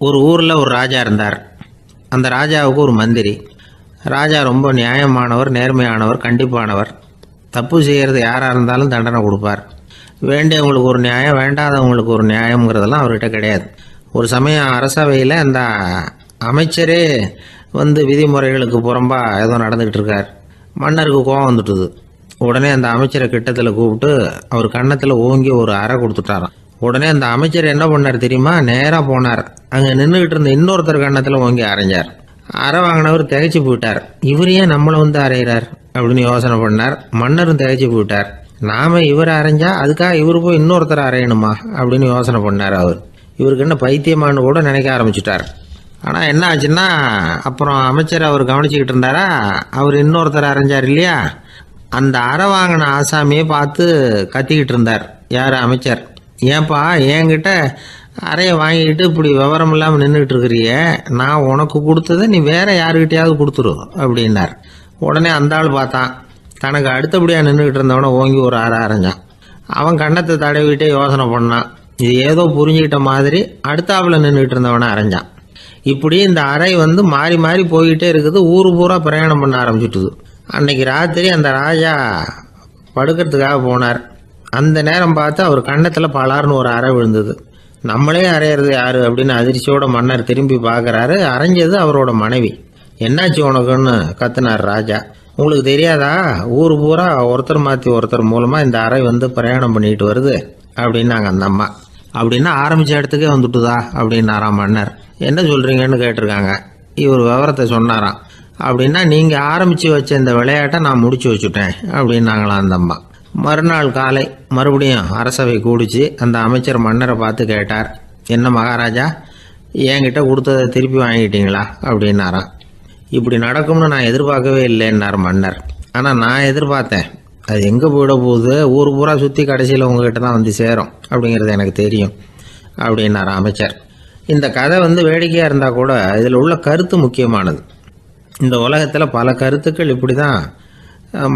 ஒரு ஊரில் ஒரு ராஜா இருந்தார். அந்த ராஜாவுக்கு ஒரு மந்திரி. ராஜா ரொம்ப நியாயமானவர், நேர்மையானவர், கண்டிப்பானவர். தப்பு செய்கிறது யாராக இருந்தாலும் தண்டனை கொடுப்பார். வேண்டியவங்களுக்கு ஒரு நியாயம், வேண்டாதவங்களுக்கு ஒரு நியாயங்கிறதெல்லாம் அவர்கிட்ட கிடையாது. ஒரு சமயம் அரசவையில் அந்த அமைச்சரே விதிமுறைகளுக்கு புறம்பா ஏதோ நடந்துக்கிட்டு இருக்கார். மன்னருக்கு கோபம் வந்துட்டுது. உடனே அந்த அமைச்சரை கிட்டத்தில் கூப்பிட்டு அவர் கன்னத்தில் ஓங்கி ஒரு அறை கொடுத்துட்டாராம். உடனே அந்த அமைச்சர் என்ன பண்ணார் தெரியுமா? நேராக போனார். அங்கே நின்றுக்கிட்டு இருந்த இன்னொருத்தர் கன்னத்தில் ஓங்கி அரைஞ்சார். அறை வாங்கினவர் திகைச்சு போயிட்டார். இவர் ஏன் நம்மளை அரைகிறார் அப்படின்னு யோசனை பண்ணார். மன்னரும் திகைச்சு போயிட்டார். நாம இவரை அரைஞ்சா அதுக்காக இவர் போய் இன்னொருத்தர் அரையணுமா அப்படின்னு யோசனை பண்ணார். இவருக்கு என்ன பைத்தியமானு கூட நினைக்க ஆரம்பிச்சுட்டார். ஆனால் என்ன ஆச்சுன்னா, அப்புறம் அமைச்சர் அவர் கவனிச்சுக்கிட்டு இருந்தாரா, அவர் இன்னொருத்தர் அரைஞ்சார் இல்லையா, அந்த அறை வாங்கின ஆசாமியை பார்த்து கத்திக்கிட்டு இருந்தார். யார்? அமைச்சர். ஏன்பா என்கிட்ட அறையை வாங்கிக்கிட்டு இப்படி விவரம் இல்லாமல் நின்றுட்டு இருக்கிறிய, நான் உனக்கு கொடுத்ததை நீ வேற யாருக்கிட்டையாவது கொடுத்துரு அப்படின்னார். உடனே அந்த ஆள் பார்த்தான். தனக்கு அடுத்தபடியாக நின்றுக்கிட்டு இருந்தவனை ஓங்கி ஒரு அறை அரைஞ்சான். அவன் கன்னத்தை தடவிட்டே யோசனை பண்ணான். இது ஏதோ புரிஞ்சுக்கிட்ட மாதிரி அடுத்தாப்புல நின்றுக்கிட்டு இருந்தவனை அரைஞ்சான். இப்படி இந்த அறை மாறி மாறி போய்கிட்டே இருக்குது. ஊர் பூரா பிரயாணம் பண்ண ஆரம்பிச்சுட்டுது. அன்னைக்கு ராத்திரி அந்த ராஜா படுக்கிறதுக்காக போனார். அந்த நேரம் பார்த்து அவர் கன்னத்தில் பலார்னு ஒரு அறை விழுந்தது. நம்மளே அரையிறது யாரு அப்படின்னு அதிர்ச்சியோட மன்னர் திரும்பி பார்க்குறாரு. அரைஞ்சது அவரோட மனைவி. என்னாச்சு உனக்குன்னு கத்துனார் ராஜா. உங்களுக்கு தெரியாதா, ஊர் பூரா ஒருத்தர் மாற்றி ஒருத்தர் மூலமாக இந்த அறை பிரயாணம் பண்ணிட்டு வருது அப்படின்னாங்க அந்த அம்மா. அப்படின்னா ஆரம்பித்த இடத்துக்கே வந்துட்டுதா அப்படின்னாராம் மன்னர். என்ன சொல்கிறீங்கன்னு கேட்டிருக்காங்க. இவர் விவரத்தை சொன்னாராம். அப்படின்னா நீங்கள் ஆரம்பித்து வச்ச இந்த விளையாட்டை நான் முடிச்சு வச்சுட்டேன் அப்படின்னாங்களாம் அந்த அம்மா. மறுநாள் காலை மறுபடியும் அரசவை கூடிச்சு அந்த அமைச்சர் மன்னரை பார்த்து கேட்டார். என்ன மகாராஜா, என்கிட்ட கொடுத்ததை திருப்பி வாங்கிட்டீங்களா அப்படின்னாராம். இப்படி நடக்கும்னு நான் எதிர்பார்க்கவே இல்லைன்னார் மன்னர். ஆனால் நான் எதிர்பார்த்தேன். அது எங்கே போயிட போகுது, ஊர் பூரா சுற்றி கடைசியில் உங்ககிட்ட தான் சேரும் அப்படிங்கிறது எனக்கு தெரியும் அப்படின்னார் அமைச்சர். இந்த கதை வேடிக்கையாக இருந்தால் கூட இதில் உள்ள கருத்து முக்கியமானது. இந்த உலகத்தில் பல கருத்துக்கள் இப்படி தான்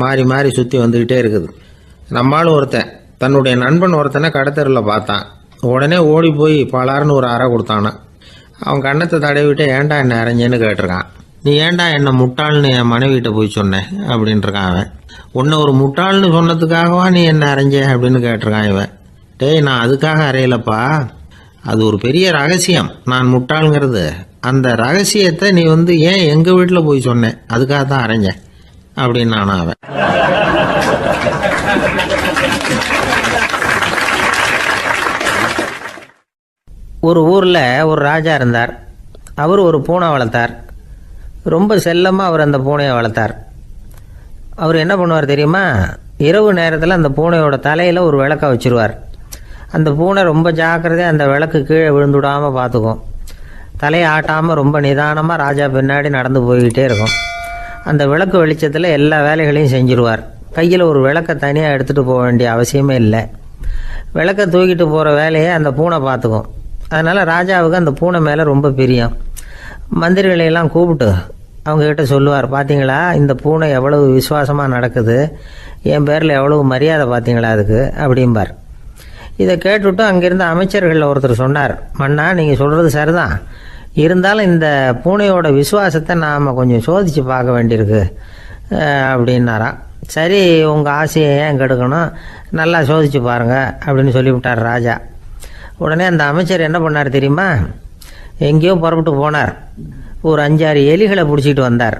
மாறி மாறி சுற்றி வந்துக்கிட்டே இருக்குது. நம்மளும் ஒருத்தன் தன்னுடைய நண்பன் ஒருத்தனை கடத்தரில் பார்த்தான். உடனே ஓடி போய் பலார்னு ஒரு அறை கொடுத்தானா. அவன் கன்னத்தை தடவிட்டு ஏன்டா என்ன அரைஞ்சேன்னு கேட்டிருக்கான். நீ ஏன்டா என்ன முட்டாள்னு என் மனைவிட்ட போய் சொன்னேன் அப்படின்ட்டுருக்கான் அவன். உன்னை ஒரு முட்டாள்னு சொன்னதுக்காகவா நீ என்ன அரைஞ்ச அப்படின்னு கேட்டிருக்கான் இவன். டேய், நான் அதுக்காக அறையலப்பா, அது ஒரு பெரிய ரகசியம். நான் முட்டாளுங்கிறது அந்த ரகசியத்தை நீ ஏன் எங்கள் வீட்டில் போய் சொன்னேன், அதுக்காக தான் அரைஞ்சேன் அப்படின்னு நானும் அவன். ஒரு ஊரில் ஒரு ராஜா இருந்தார். அவர் ஒரு பூனை வளர்த்தார். ரொம்ப செல்லமாக அவர் அந்த பூனையை வளர்த்தார். அவர் என்ன பண்ணுவார் தெரியுமா? இரவு நேரத்தில் அந்த பூனையோட தலையில் ஒரு விளக்கை வச்சுருவார். அந்த பூனை ரொம்ப ஜாக்கிரதையாக அந்த விளக்கு கீழே விழுந்துடாமல் பார்த்துக்கும். தலையை ஆட்டாமல் ரொம்ப நிதானமாக ராஜா பின்னாடி நடந்து போய்கிட்டே இருக்கும். அந்த விளக்கு வெளிச்சத்தில் எல்லா வேலைகளையும் செஞ்சுருவார். கையில் ஒரு விளக்கை தனியாக எடுத்துகிட்டு போக வேண்டிய அவசியமே இல்லை. விளக்கை தூக்கிட்டு போகிற வேலையை அந்த பூனை பார்த்துக்கும். அதனால் ராஜாவுக்கு அந்த பூனை மேலே ரொம்ப பிரியம். மந்திரிகளையெல்லாம் கூப்பிட்டு அவங்கக்கிட்ட சொல்லுவார், பார்த்தீங்களா இந்த பூனை எவ்வளவு விசுவாசமாக நடக்குது, என் பேரில் எவ்வளவு மரியாதை பார்த்தீங்களா அதுக்கு அப்படிம்பார். இதை கேட்டுவிட்டு அங்கேருந்த அமைச்சர்களில் ஒருத்தர் சொன்னார், மன்னா நீங்கள் சொல்கிறது சரிதான், இருந்தாலும் இந்த பூனையோட விசுவாசத்தை நாம் கொஞ்சம் சோதித்து பார்க்க வேண்டியிருக்கு அப்படின்னாராம். சரி, உங்கள் ஆசையை ஏன் கெடுக்கணும், நல்லா சோதித்து பாருங்கள் அப்படின்னு சொல்லிவிட்டார் ராஜா. உடனே அந்த அமைச்சர் என்ன பண்ணார் தெரியுமா? எங்கேயோ புறப்பட்டு போனார். ஒரு 5-6 எலிகளை பிடிச்சிட்டு வந்தார்.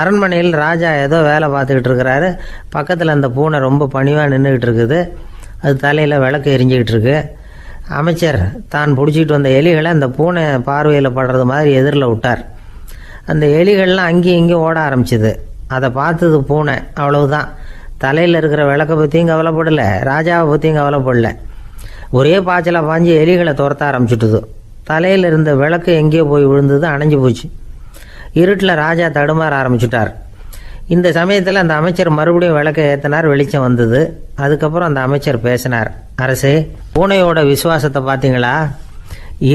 அரண்மனையில் ராஜா ஏதோ வேலை பார்த்துக்கிட்டு இருக்கிறாரு. பக்கத்தில் அந்த பூனை ரொம்ப பணிவாக நின்றுக்கிட்டு இருக்குது. அது தலையில் விளக்கு எரிஞ்சிக்கிட்டு இருக்கு. அமைச்சர் தான் பிடிச்சிட்டு வந்த எலிகளை அந்த பூனை பார்வையில் படுறது மாதிரி எதிரில் விட்டார். அந்த எலிகள்லாம் அங்கேயும் இங்கேயும் ஓட ஆரம்பிச்சிது. அதை பார்த்தது பூனை. அவ்வளவுதான். தலையில் இருக்கிற விளக்கை பற்றியும் கவலைப்படலை, ராஜாவை பற்றியும் கவலைப்படலை. ஒரே பாய்ச்சலாக பாஞ்சு எலிகளை துரத்த ஆரம்பிச்சுட்டுது. தலையில் இருந்த விளக்கு எங்கேயோ போய் விழுந்தது, அணைஞ்சு போச்சு. இருட்டில் ராஜா தடுமாற ஆரம்பிச்சுட்டார். இந்த சமயத்தில் அந்த அமைச்சர் மறுபடியும் விளக்கை ஏற்றினார். வெளிச்சம் வந்தது. அதுக்கப்புறம் அந்த அமைச்சர் பேசினார். அரசே, பூனையோட விசுவாசத்தை பார்த்தீங்களா?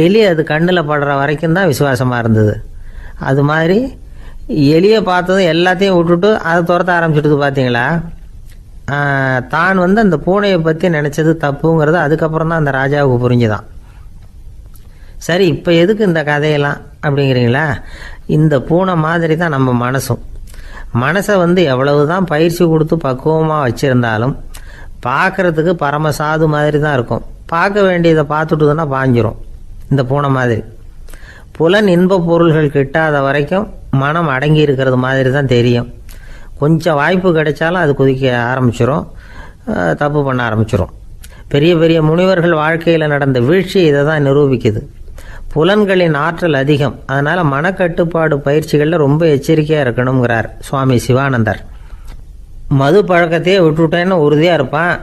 எலி அது கண்ணில் படுற வரைக்கும் தான் விசுவாசமாக இருந்தது. அது மாதிரி எலியை பார்த்ததும் எல்லாத்தையும் விட்டுட்டு அதை துரத்த ஆரம்பிச்சுட்டு பார்த்தீங்களா? தான் அந்த பூனையை பற்றி நினச்சது தப்புங்கிறது அதுக்கப்புறம் தான் அந்த ராஜாவுக்கு புரிஞ்சுதான். சரி, இப்போ எதுக்கு இந்த கதையெல்லாம் அப்படிங்கிறீங்களா? இந்த பூனை மாதிரி தான் நம்ம மனசும். மனசை எவ்வளவு தான் பயிற்சி கொடுத்து பக்குவமாக வச்சுருந்தாலும் பார்க்குறதுக்கு பரமசாது மாதிரி தான் இருக்கும். பார்க்க வேண்டியதை பார்த்துட்டுதுன்னா பாஞ்சிரும். இந்த பூனை மாதிரி புலன் இன்ப பொருள்கள் கிட்டாத வரைக்கும் மனம் அடங்கி இருக்கிறது மாதிரி தான் தெரியும். கொஞ்சம் வாய்ப்பு கிடைச்சாலும் அது குதிக்க ஆரம்பிச்சிடும், தப்பு பண்ண ஆரம்பிச்சிடும். பெரிய பெரிய முனிவர்கள் வாழ்க்கையில் நடந்த வீழ்ச்சி இதை தான் நிரூபிக்குது. புலன்களின் ஆற்றல் அதிகம், அதனால் மனக்கட்டுப்பாடு பயிற்சிகளில் ரொம்ப எச்சரிக்கையாக இருக்கணுங்கிறார் சுவாமி சிவானந்தர். மது பழக்கத்தையே விட்டுவிட்டேன்னு உறுதியாக இருப்பான்.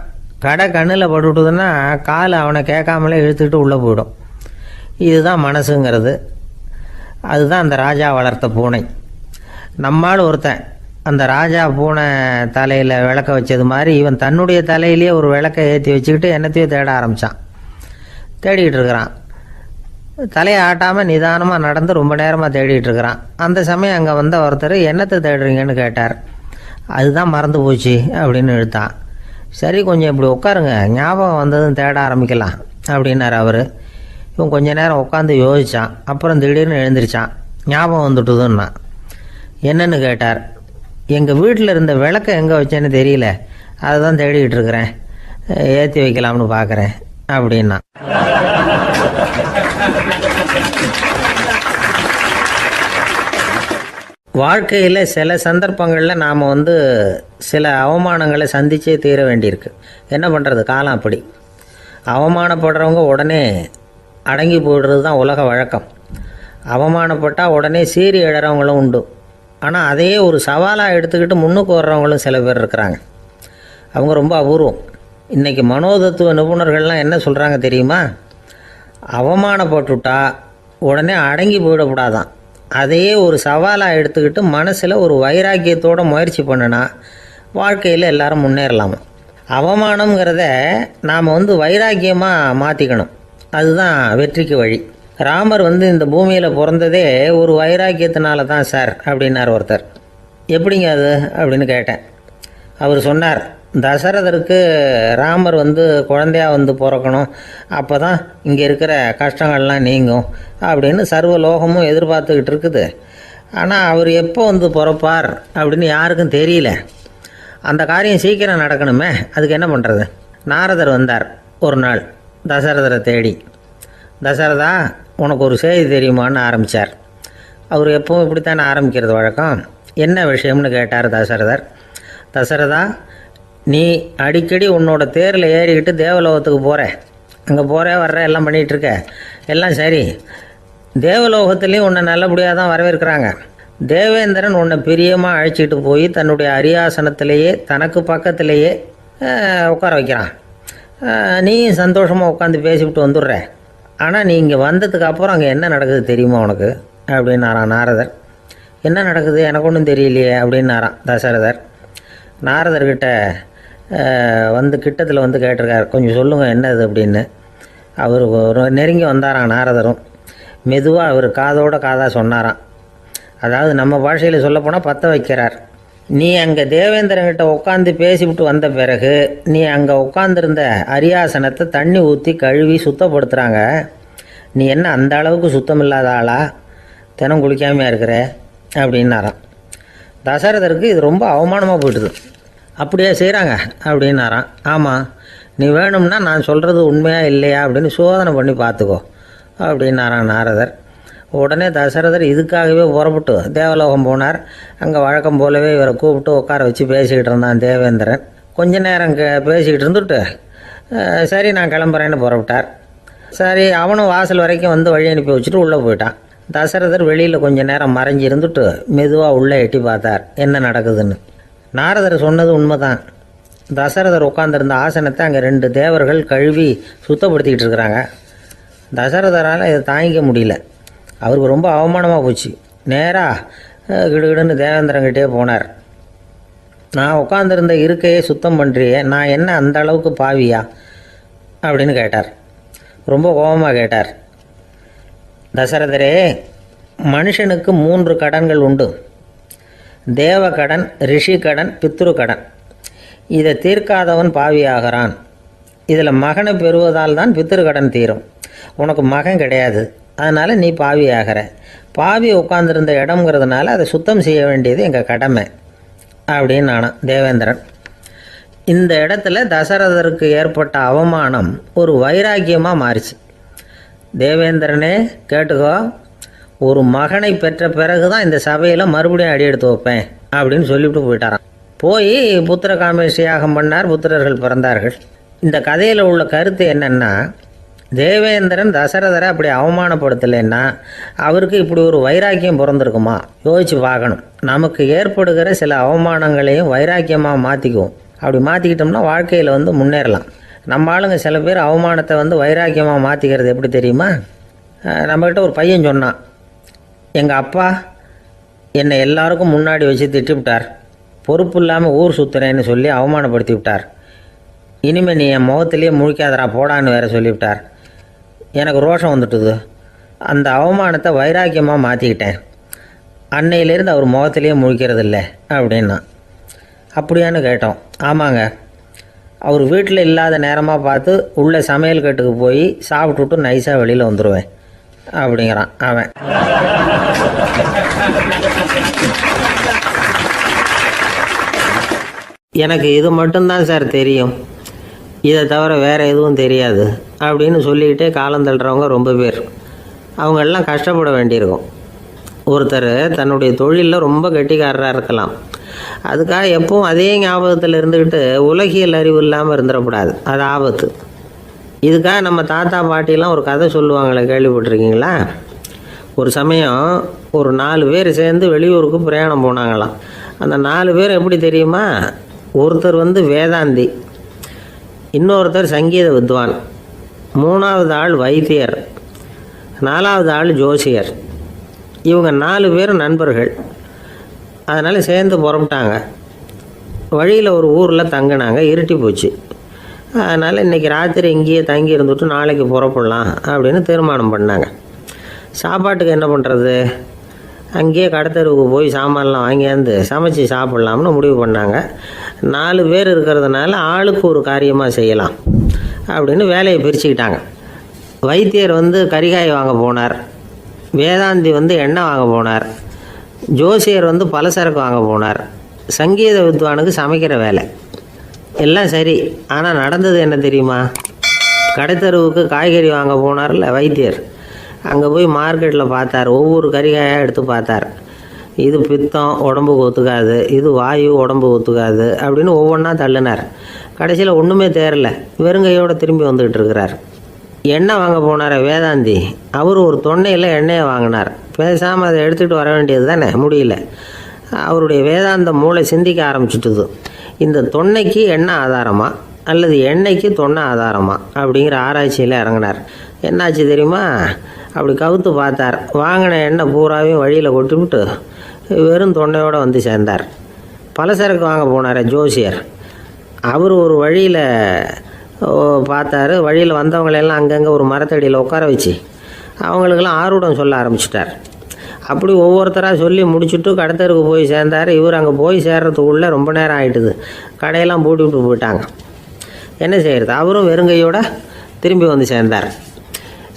கடை கண்ணில் பட்டுவிட்டதுன்னா கால் அவனை கேட்காமலே இழுத்துக்கிட்டு உள்ளே போயிடும். இதுதான் மனசுங்கிறது. அதுதான் அந்த ராஜா வளர்த்த பூனை. நம்மால் ஒருத்தன் அந்த ராஜா பூனை தலையில் விளக்க வச்சது மாதிரி இவன் தன்னுடைய தலையிலேயே ஒரு விளக்கை ஏற்றி வச்சுக்கிட்டு என்னத்தையும் தேட ஆரம்பித்தான். தேடிக்கிட்டு இருக்கிறான். தலையை ஆட்டாமல் நிதானமாக நடந்து ரொம்ப நேரமாக தேடிட்டு இருக்கிறான். அந்த சமயம் அங்கே வந்த ஒருத்தர் என்னத்தை தேடுறீங்கன்னு கேட்டார். அதுதான் மறந்து போச்சு அப்படின்னு இழுத்தான். சரி, கொஞ்சம் இப்படி உட்காருங்க, ஞாபகம் வந்ததும் தேட ஆரம்பிக்கலாம் அப்படின்னார் அவர். இவன் கொஞ்ச நேரம் உட்காந்து யோசித்தான். அப்புறம் திடீர்னு எழுந்திரிச்சான். ஞாபகம் வந்துட்டுதுன்னா. என்னன்னு கேட்டார். எங்கள் வீட்டில் இருந்த விளக்கை எங்கே வச்சேன்னு தெரியல, அதை தான் தேடிக்கிட்டு இருக்கிறேன், ஏற்றி வைக்கலாம்னு பார்க்குறேன் அப்படின்னா. வாழ்க்கையில் சில சந்தர்ப்பங்களில் நாம் சில அவமானங்களை சந்திச்சே தீர வேண்டியிருக்கு. என்ன பண்ணுறது, காலம் அப்படி. அவமானப்படுறவங்க உடனே அடங்கி போய்டுறது தான் உலக வழக்கம். அவமானப்பட்டால் உடனே சீறி எழுறவங்களும் உண்டு. ஆனால் அதையே ஒரு சவாலாக எடுத்துக்கிட்டு முன்னுக்கு வர்றவங்களும் சில பேர் இருக்கிறாங்க. அவங்க ரொம்ப அபூர்வம். இன்றைக்கி மனோதத்துவ நிபுணர்கள்லாம் என்ன சொல்கிறாங்க தெரியுமா? அவமானப்பட்டுட்டா உடனே அடங்கி போயிடக்கூடாதான். அதையே ஒரு சவாலாக எடுத்துக்கிட்டு மனசில் ஒரு வைராக்கியத்தோடு முயற்சி பண்ணினா வாழ்க்கையில் எல்லாரும் முன்னேறலாமா. அவமானங்கிறத நாம் வைராக்கியமாக மாற்றிக்கணும். அதுதான் வெற்றிக்கு வழி. ராமர் இந்த பூமியில் பிறந்ததே ஒரு வைராக்கியத்தினால தான் சார் அப்படின்னார் ஒருத்தர். எப்படிங்க அது அப்படின்னு கேட்டேன். அவர் சொன்னார், தசரதருக்கு ராமர் குழந்தையாக பிறக்கணும், அப்போ தான் இங்கே இருக்கிற கஷ்டங்கள்லாம் நீங்கும் அப்படின்னு சர்வ லோகமும் எதிர்பார்த்துக்கிட்டு இருக்குது. ஆனால் அவர் எப்போ பிறப்பார் அப்படின்னு யாருக்கும் தெரியல. அந்த காரியம் சீக்கிரம் நடக்கணுமே, அதுக்கு என்ன பண்ணுறது? நாரதர் வந்தார் ஒரு நாள் தசரதரை தேடி. தசரதா, உனக்கு ஒரு செய்தி தெரியுமான்னு ஆரம்பித்தார். அவர் எப்பவும் இப்படித்தானே ஆரம்பிக்கிறது வழக்கம். என்ன விஷயம்னு கேட்டார் தசரதர். தசரதா, நீ அடிக்கடி உன்னோட தேரில் ஏறிக்கிட்டு தேவலோகத்துக்கு போகிற, அங்கே போகிற வர்ற எல்லாம் பண்ணிகிட்ருக்க, எல்லாம் சரி. தேவலோகத்துலேயும் உன்னை நல்லபடியாக தான் வரவேற்கிறாங்க. தேவேந்திரன் உன்னை பிரியமாக அழைச்சிட்டு போய் தன்னுடைய அரியாசனத்திலேயே தனக்கு பக்கத்திலேயே உட்கார வைக்கிறான். நீயும் சந்தோஷமாக உட்காந்து பேசிவிட்டு வந்துடுற. ஆனால் நீ இங்கே வந்ததுக்கு அப்புறம் அங்கே என்ன நடக்குது தெரியுமா உனக்கு அப்படின்னாரான் நாரதர். என்ன நடக்குது எனக்கு ஒன்றும் தெரியலையே அப்படின்னாரான் தசரதர். நாரதர்கிட்ட கிட்டத்தில் கேட்டிருக்கார், கொஞ்சம் சொல்லுங்கள் என்னது அப்படின்னு. அவர் நெருங்கி வந்தாரான் நாரதரும். மெதுவாக அவர் காதோட காதாக சொன்னாராம். அதாவது நம்ம பாஷையில் சொல்லப்போனால் பற்ற வைக்கிறார். நீ அங்கே தேவேந்திரங்கிட்ட உட்காந்து பேசிவிட்டு வந்த பிறகு நீ அங்கே உட்காந்துருந்த அரியாசனத்தை தண்ணி ஊற்றி கழுவி சுத்தப்படுத்துகிறாங்க. நீ என்ன அந்த அளவுக்கு சுத்தம் இல்லாத ஆளா, தினம் குளிக்காமையாக இருக்கிற அப்படின்னாராம். தசரதருக்கு இது ரொம்ப அவமானமாக போயிட்டுது. அப்படியே செய்கிறாங்க அப்படின்னாராம். ஆமாம், நீ வேணும்னா நான் சொல்கிறது உண்மையா இல்லையா அப்படின்னு சோதனை பண்ணி பார்த்துக்கோ அப்படின்னாரான் நாரதர். உடனே தசரதர் இதுக்காகவே புறப்பட்டு தேவலோகம் போனார். அங்கே வழக்கம் போலவே இவரை கூப்பிட்டு உட்கார வச்சு பேசிக்கிட்டு இருந்தான் தேவேந்திரன். கொஞ்ச நேரம் பேசிக்கிட்டு இருந்துட்டு சரி நான் கிளம்புறேன்னு புறப்பட்டார். சரி, அவனும் வாசல் வரைக்கும் வழி அனுப்பி வச்சுட்டு உள்ளே போயிட்டான். தசரதர் வெளியில் கொஞ்ச நேரம் மறைஞ்சி இருந்துட்டு மெதுவாக உள்ளே எட்டி பார்த்தார் என்ன நடக்குதுன்னு. நாரதர் சொன்னது உண்மைதான். தசரதர் உட்காந்துருந்த ஆசனத்தை அங்கே 2 தேவர்கள் கழுவி சுத்தப்படுத்திக்கிட்டு இருக்கிறாங்க. தசரதரால் இதை தாங்கிக்க முடியல. அவருக்கு ரொம்ப அவமானமாக போச்சு. நேராக கிடுகிடுன்னு தேவேந்திரங்கிட்டே போனார். நான் உட்காந்துருந்த இருக்கையே சுத்தம் பண்ணுறியே, நான் என்ன அந்த அளவுக்கு பாவியா அப்படின்னு கேட்டார். ரொம்ப கோபமாக கேட்டார். தசரதரே, மனுஷனுக்கு 3 கடன்கள் உண்டு. தேவ கடன், ரிஷி கடன், பித்ரு கடன். இதை தீர்க்காதவன் பாவியாகிறான். இதில் மகனை பெறுவதால் தான் பித்ரு கடன் தீரும். உனக்கு மகன் கிடையாது, அதனால் நீ பாவி ஆகிற. பாவி உட்காந்துருந்த இடம்ங்கிறதுனால அதை சுத்தம் செய்ய வேண்டியது எங்கள் கடமை அப்படின்னு நானும் தேவேந்திரன். இந்த இடத்துல தசரதருக்கு ஏற்பட்ட அவமானம் ஒரு வைராக்கியமாக மாறிச்சு. தேவேந்திரனே கேட்டுக்கோ, ஒரு மகனை பெற்ற பிறகு தான் இந்த சபையில் மறுபடியும் அடி எடுத்து வைப்பேன் அப்படின்னு சொல்லிவிட்டு போயிட்டாரான். போய் புத்திர காமேஷ் யாகம் பண்ணார், புத்திரர்கள் பிறந்தார்கள். இந்த கதையில் உள்ள கருத்து என்னென்னா, தேவேந்திரன் தசரதரை அப்படி அவமானப்படுத்தலைன்னா அவருக்கு இப்படி ஒரு வைராக்கியம் பிறந்திருக்குமா? யோசித்து பார்க்கணும். நமக்கு ஏற்படுகிற சில அவமானங்களையும் வைராக்கியமாக மாற்றிக்குவோம். அப்படி மாற்றிக்கிட்டோம்னா வாழ்க்கையில் முன்னேறலாம். நம்ம ஆளுங்க சில பேர் அவமானத்தை வைராக்கியமாக மாற்றிக்கிறது எப்படி தெரியுமா? நம்மக்கிட்ட ஒரு பையன் சொன்னான், எங்கள் அப்பா என்னை எல்லாருக்கும் முன்னாடி வச்சு திட்டிவிட்டார், பொறுப்பு இல்லாமல் ஊர் சுற்றுறேன்னு சொல்லி அவமானப்படுத்தி விட்டார். இனிமேல் நீ என் முகத்திலேயே முழிக்காதரா போடான்னு வேறு சொல்லிவிட்டார். எனக்கு ரோஷம் வந்துட்டுது. அந்த அவமானத்தை வைராக்கியமாக மாற்றிக்கிட்டேன். அன்னையிலேருந்து அவர் முகத்திலேயே முழிக்கிறதில்ல அப்படின்னா. அப்படியான்னு கேட்டோம். ஆமாங்க, அவர் வீட்டில் இல்லாத நேரமாக பார்த்து உள்ள சமையல் கட்டுக்கு போய் சாப்பிட்டுட்டு நைஸாக வெளியில் வந்துடுவேன் அப்படிங்கிறான் அவன். எனக்கு இது மட்டும்தான் சார் தெரியும், இதை தவிர வேறு எதுவும் தெரியாது அப்படின்னு சொல்லிக்கிட்டே காலம் தள்ளுறவங்க ரொம்ப பேர். அவங்கெல்லாம் கஷ்டப்பட வேண்டியிருக்கும். ஒருத்தர் தன்னுடைய தொழிலில் ரொம்ப கெட்டிக்காரராக இருக்கலாம். அதுக்காக எப்பவும் அதே ஞாபகத்தில் இருந்துக்கிட்டு உலகியல் அறிவு இல்லாமல் இருந்துடக்கூடாது, அது ஆபத்து. இதுக்காக நம்ம தாத்தா பாட்டிலாம் ஒரு கதை சொல்லுவாங்களே, கேள்விப்பட்டிருக்கீங்களா? ஒரு சமயம் ஒரு 4 பேர் சேர்ந்து வெளியூருக்கு பிரயாணம் போனாங்களாம். அந்த 4 பேர் எப்படி தெரியுமா? ஒருத்தர் வேதாந்தி, இன்னொருத்தர் சங்கீத வித்வான், 3வது ஆள் வைத்தியர், 4வது ஆள் ஜோசியர். இவங்க 4 பேரும் நண்பர்கள். அதனால் சேர்ந்து புறப்பட்டாங்க. வழியில் ஒரு ஊரில் தங்கினாங்க. இருட்டி போச்சு. அதனால் இன்றைக்கி ராத்திரி இங்கேயே தங்கி இருந்துட்டு நாளைக்கு புறப்படலாம் அப்படின்னு தீர்மானம் பண்ணாங்க. சாப்பாட்டுக்கு என்ன பண்ணுறது? அங்கேயே கடத்தெருவுக்கு போய் சாமான்லாம் வாங்கியாந்து சமைச்சு சாப்பிட்லாம்னு முடிவு பண்ணாங்க. 4 பேர் இருக்கிறதுனால ஆளுக்கு ஒரு காரியமாக செய்யலாம் அப்படின்னு வேலையை பிரிச்சுக்கிட்டாங்க. வைத்தியர் கறிகாய் வாங்க போனார், வேதாந்தி எண்ணெய் வாங்க போனார், ஜோசியர் பலசரக்கு வாங்க போனார், சங்கீத வித்வானுக்கு சமைக்கிற வேலை. எல்லாம் சரி. ஆனால் நடந்தது என்ன தெரியுமா? கடைத்தெருவுக்கு காய்கறி வாங்க போனார்ல வைத்தியர், அங்கே போய் மார்க்கெட்டில் பார்த்தார். ஒவ்வொரு கறிகாயாக எடுத்து பார்த்தார். இது பித்தம், உடம்புக்கு ஒத்துக்காது, இது வாயு, உடம்புக்கு ஒத்துக்காது அப்படின்னு ஒவ்வொன்றா தள்ளினார். கடைசியில் ஒன்றுமே தேரல, வெறுங்கையோடு திரும்பி வந்துக்கிட்டு இருக்கிறார். எண்ணெய் வாங்க போனார் வேதாந்தி, அவர் ஒரு தொன்னையில் எண்ணெயை வாங்கினார். பேசாமல் அதை எடுத்துகிட்டு வர வேண்டியது தானே, முடியல. அவருடைய வேதாந்த மூளை சிந்திக்க ஆரம்பிச்சுட்டுது. இந்த தொன்னைக்கு எண்ணெய் ஆதாரமா அல்லது எண்ணெய்க்கு தொன்னை ஆதாரமா அப்படிங்கிற ஆராய்ச்சியில் இறங்கினார். என்னாச்சு தெரியுமா? அப்படி கவுத்து பார்த்தார். வாங்கின எண்ணெய் பூராவையும் வழியில் கொட்டிவிட்டு வெறும் தொன்னையோடு சேர்ந்தார். பலசரக்கு வாங்க போனார் ஜோசியர், அவர் ஒரு வழியில் பார்த்தாரு. வழியில் வந்தவங்களெல்லாம் அங்கங்கே ஒரு மரத்தடியில் உட்கார வச்சு அவங்களுக்கெல்லாம் ஆர்வம் சொல்ல ஆரம்பிச்சிட்டார். அப்படி ஒவ்வொருத்தராக சொல்லி முடிச்சுட்டு கடத்தருக்கு போய் சேர்ந்தார். இவர் அங்கே போய் சேர்றதுக்குள்ளே ரொம்ப நேரம் ஆகிட்டுது. கடையெல்லாம் பூட்டி விட்டு போயிட்டாங்க. என்ன செய்கிறது? அவரும் வெறுங்கையோடு திரும்பி சேர்ந்தார்.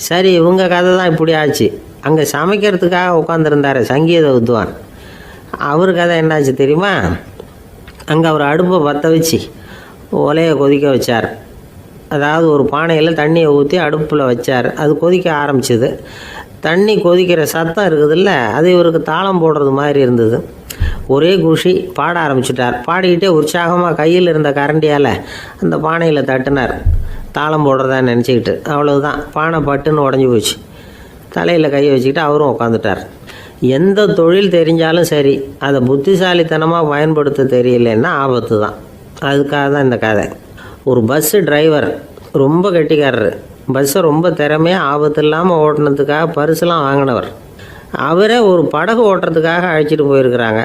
சரி, இவங்க கதை தான் இப்படி ஆச்சு. அங்கே சமைக்கிறதுக்காக உட்காந்துருந்தார் சங்கீத வித்வான், அவர் கதை என்னாச்சு தெரியுமா? அங்கே அவர் அடுப்பை பற்ற வச்சு ஒலையை கொதிக்க வச்சார். அதாவது ஒரு பானையில் தண்ணியை ஊற்றி அடுப்பில் வச்சார். அது கொதிக்க ஆரம்பிச்சிது. தண்ணி கொதிக்கிற சத்தம் இருக்குதுல்ல, அது இவருக்கு தாளம் போடுறது மாதிரி இருந்தது. ஒரே குஷி, பாட ஆரம்பிச்சிட்டார். பாடிக்கிட்டே உற்சாகமாக கையில் இருந்த கரண்டியால் அந்த பானையில் தட்டினார், தாளம் போடுறதா நினச்சிக்கிட்டு. அவ்வளவுதான், பானை பட்டுன்னு உடஞ்சி போச்சு. தலையில் கையை வச்சுக்கிட்டு அவரும் உட்காந்துட்டார். எந்த தொழில் தெரிஞ்சாலும் சரி, அதை புத்திசாலித்தனமாக பயன்படுத்த தெரியலன்னா ஆபத்து தான். அதுக்காக தான் இந்த கதை. ஒரு பஸ்ஸு டிரைவர் ரொம்ப கெட்டிக்காரர். பஸ்ஸை ரொம்ப திறமையாக ஆபத்து இல்லாமல் ஓட்டினதுக்காக பரிசுலாம் வாங்கினவர். அவரே ஒரு படகு ஓட்டுறதுக்காக அழைச்சிட்டு போயிருக்கிறாங்க,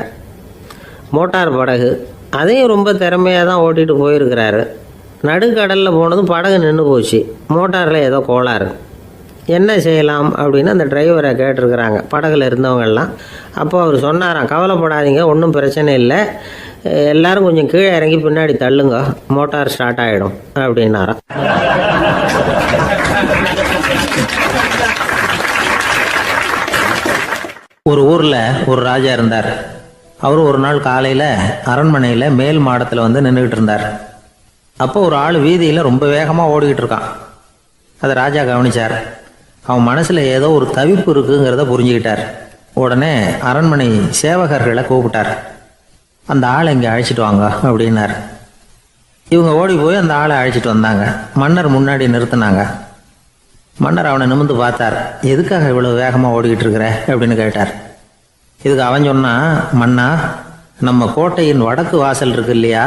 மோட்டார் படகு. அதையும் ரொம்ப திறமையாக தான் ஓட்டிகிட்டு போயிருக்கிறாரு. நடுக்கடலில் போனதும் படகு நின்று போச்சு. மோட்டாரில் ஏதோ கோளாறு. என்ன செய்யலாம் அப்படின்னு அந்த டிரைவரை கேட்டிருக்கிறாங்க படகுல இருந்தவங்கெல்லாம். அப்போ அவர் சொன்னாராம், கவலைப்படாதீங்க, ஒன்றும் பிரச்சனை இல்லை, எல்லோரும் கொஞ்சம் கீழே இறங்கி பின்னாடி தள்ளுங்க, மோட்டார் ஸ்டார்ட் ஆகிடும் அப்படின்னாராம். ஒரு ஊரில் ஒரு ராஜா இருந்தார். அவர் ஒரு நாள் காலையில் அரண்மனையில் மேல் மாடத்தில் வந்து நின்றுக்கிட்டு இருந்தார். அப்போ ஒரு ஆள் வீதியில் ரொம்ப வேகமாக ஓடிக்கிட்டு இருக்கான். அதை ராஜா கவனிச்சார். அவன் மனசில் ஏதோ ஒரு தவிப்பு இருக்குங்கிறத புரிஞ்சுக்கிட்டார். உடனே அரண்மனை சேவகர்களை கூப்பிட்டார். அந்த ஆளை இங்கே அழைச்சிட்டு வாங்க அப்படின்னார். இவங்க ஓடி போய் அந்த ஆளை அழைச்சிட்டு வந்தாங்க. மன்னர் முன்னாடி நிறுத்தினாங்க. மன்னர் அவனை நிமிர்ந்து பார்த்தார். எதுக்காக இவ்வளோ வேகமாக ஓடிக்கிட்டு இருக்கிற அப்படின்னு கேட்டார். இதுக்கு அவன் சொன்னான், மன்னா, நம்ம கோட்டையின் வடக்கு வாசல் இருக்கு இல்லையா,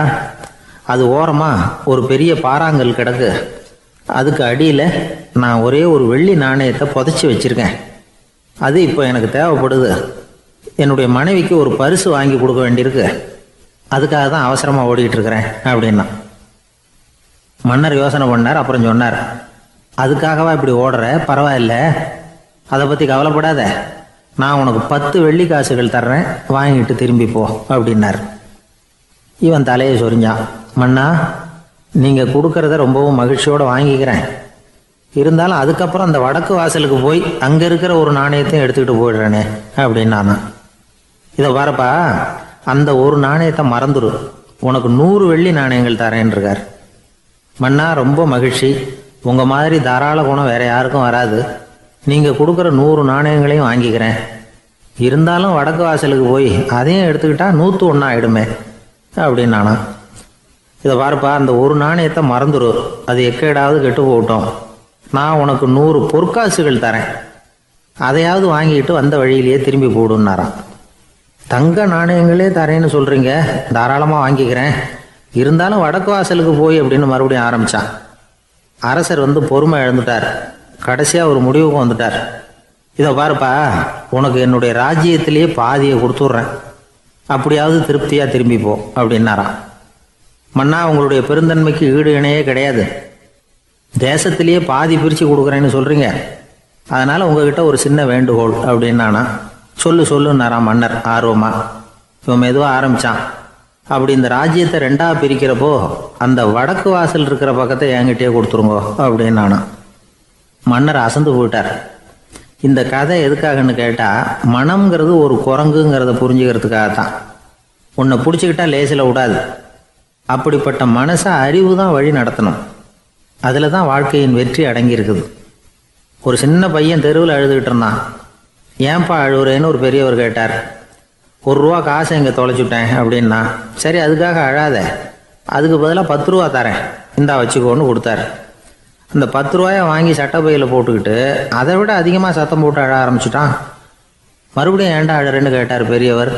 அது ஓரமாக ஒரு பெரிய பாறாங்கல் கிடக்கு. அதுக்கு அடியில் நான் ஒரே ஒரு வெள்ளி நாணயத்தை புதைச்சி வச்சுருக்கேன். அது இப்போ எனக்கு தேவைப்படுது. என்னுடைய மனைவிக்கு ஒரு பரிசு வாங்கி கொடுக்க வேண்டியிருக்கு. அதுக்காக தான் அவசரமாக ஓடிக்கிட்டு இருக்கிறேன் அப்படின்னா. மன்னர் யோசனை பண்ணார். அப்புறம் சொன்னார், அதுக்காகவா இப்படி ஓடுற? பரவாயில்ல, அதை பற்றி கவலைப்படாத. நான் உனக்கு 10 வெள்ளி காசுகள் தர்றேன், வாங்கிட்டு திரும்பி போ அப்படின்னார். இவன் தலையை சொரிஞ்சான். மன்னா, நீங்கள் கொடுக்கறத ரொம்பவும் மகிழ்ச்சியோடு வாங்கிக்கிறேன். இருந்தாலும் அதுக்கப்புறம் அந்த வடக்கு வாசலுக்கு போய் அங்கே இருக்கிற ஒரு நாணயத்தையும் எடுத்துக்கிட்டு போயிடுறேனே அப்படின்னானா. இதை பாருப்பா, அந்த ஒரு நாணயத்தை மறந்துடு, உனக்கு 100 வெள்ளி நாணயங்கள் தரேன்னு இருக்கார். மன்னா, ரொம்ப மகிழ்ச்சி. உங்கள் மாதிரி தாராள குணம் வேற யாருக்கும் வராது. நீங்கள் கொடுக்குற 100 நாணயங்களையும் வாங்கிக்கிறேன். இருந்தாலும் வடக்கு வாசலுக்கு போய் அதையும் எடுத்துக்கிட்டா 101 ஆகிடுமே அப்படின்னானா. இதை பாருப்பா, அந்த ஒரு நாணயத்தை மறந்துடு, அது எக்கேடாவது கெட்டு போகட்டும். நான் உனக்கு 100 பொற்காசுகள் தரேன், அதையாவது வாங்கிட்டு வந்த வழியிலேயே திரும்பி போடுன்னாரான். தங்க நாணயங்களே தரேன்னு சொல்கிறீங்க, தாராளமாக வாங்கிக்கிறேன். இருந்தாலும் வடக்கு வாசலுக்கு போய் அப்படின்னு மறுபடியும் ஆரம்பித்தான். அரசர் வந்து பொறுமை இழந்துட்டார். கடைசியாக ஒரு முடிவுக்கு வந்துட்டார். இதை பாருப்பா, உனக்கு என்னுடைய ராஜ்யத்திலேயே பாதியை கொடுத்துட்றேன், அப்படியாவது திருப்தியாக திரும்பி போ அப்படின்னாராம். மன்னா, உங்களுடைய பெருந்தன்மைக்கு ஈடு இணையே கிடையாது. தேசத்திலேயே பாதி பிரித்து கொடுக்குறேன்னு சொல்கிறீங்க. அதனால் உங்ககிட்ட ஒரு சின்ன வேண்டுகோள் அப்படின்னானா. சொல்லுன்னாராம் மன்னர் ஆர்வமாக. இவன் மெதுவாக ஆரம்பித்தான். அப்படி இந்த ராஜ்யத்தை 2ஆக பிரிக்கிறப்போ அந்த வடக்கு வாசல் இருக்கிற பக்கத்தை என்கிட்டயே கொடுத்துருங்கோ அப்படின்னானா. மன்னர் அசந்து போயிட்டார். இந்த கதை எதுக்காகன்னு கேட்டால், மனம்ங்கிறது ஒரு குரங்குங்கிறத புரிஞ்சுக்கிறதுக்காகத்தான். உன்னை பிடிச்சிக்கிட்டா லேசில் விடாது. அப்படிப்பட்ட மனசை அறிவு தான் வழி நடத்தணும். அதில் தான் வாழ்க்கையின் வெற்றி அடங்கியிருக்குது. ஒரு சின்ன பையன் தெருவில் அழுதுகிட்டு இருந்தான். ஏன்பா அழுவுறேன்னு ஒரு பெரியவர் கேட்டார். 1 ரூபா காசை இங்கே தொலைச்சுட்டேன் அப்படின்னா. சரி, அதுக்காக அழாத, அதுக்கு பதிலாக 10 ரூபா தரேன், இந்தா வச்சுக்கோன்னு கொடுத்தாரு. அந்த 10 ரூபாயை வாங்கி சட்டப்பையில் போட்டுக்கிட்டு அதை விட அதிகமாக சத்தம் போட்டு அழ ஆரம்பிச்சுட்டான். மறுபடியும் ஏன்டா அழறேன்னு கேட்டார் பெரியவர்.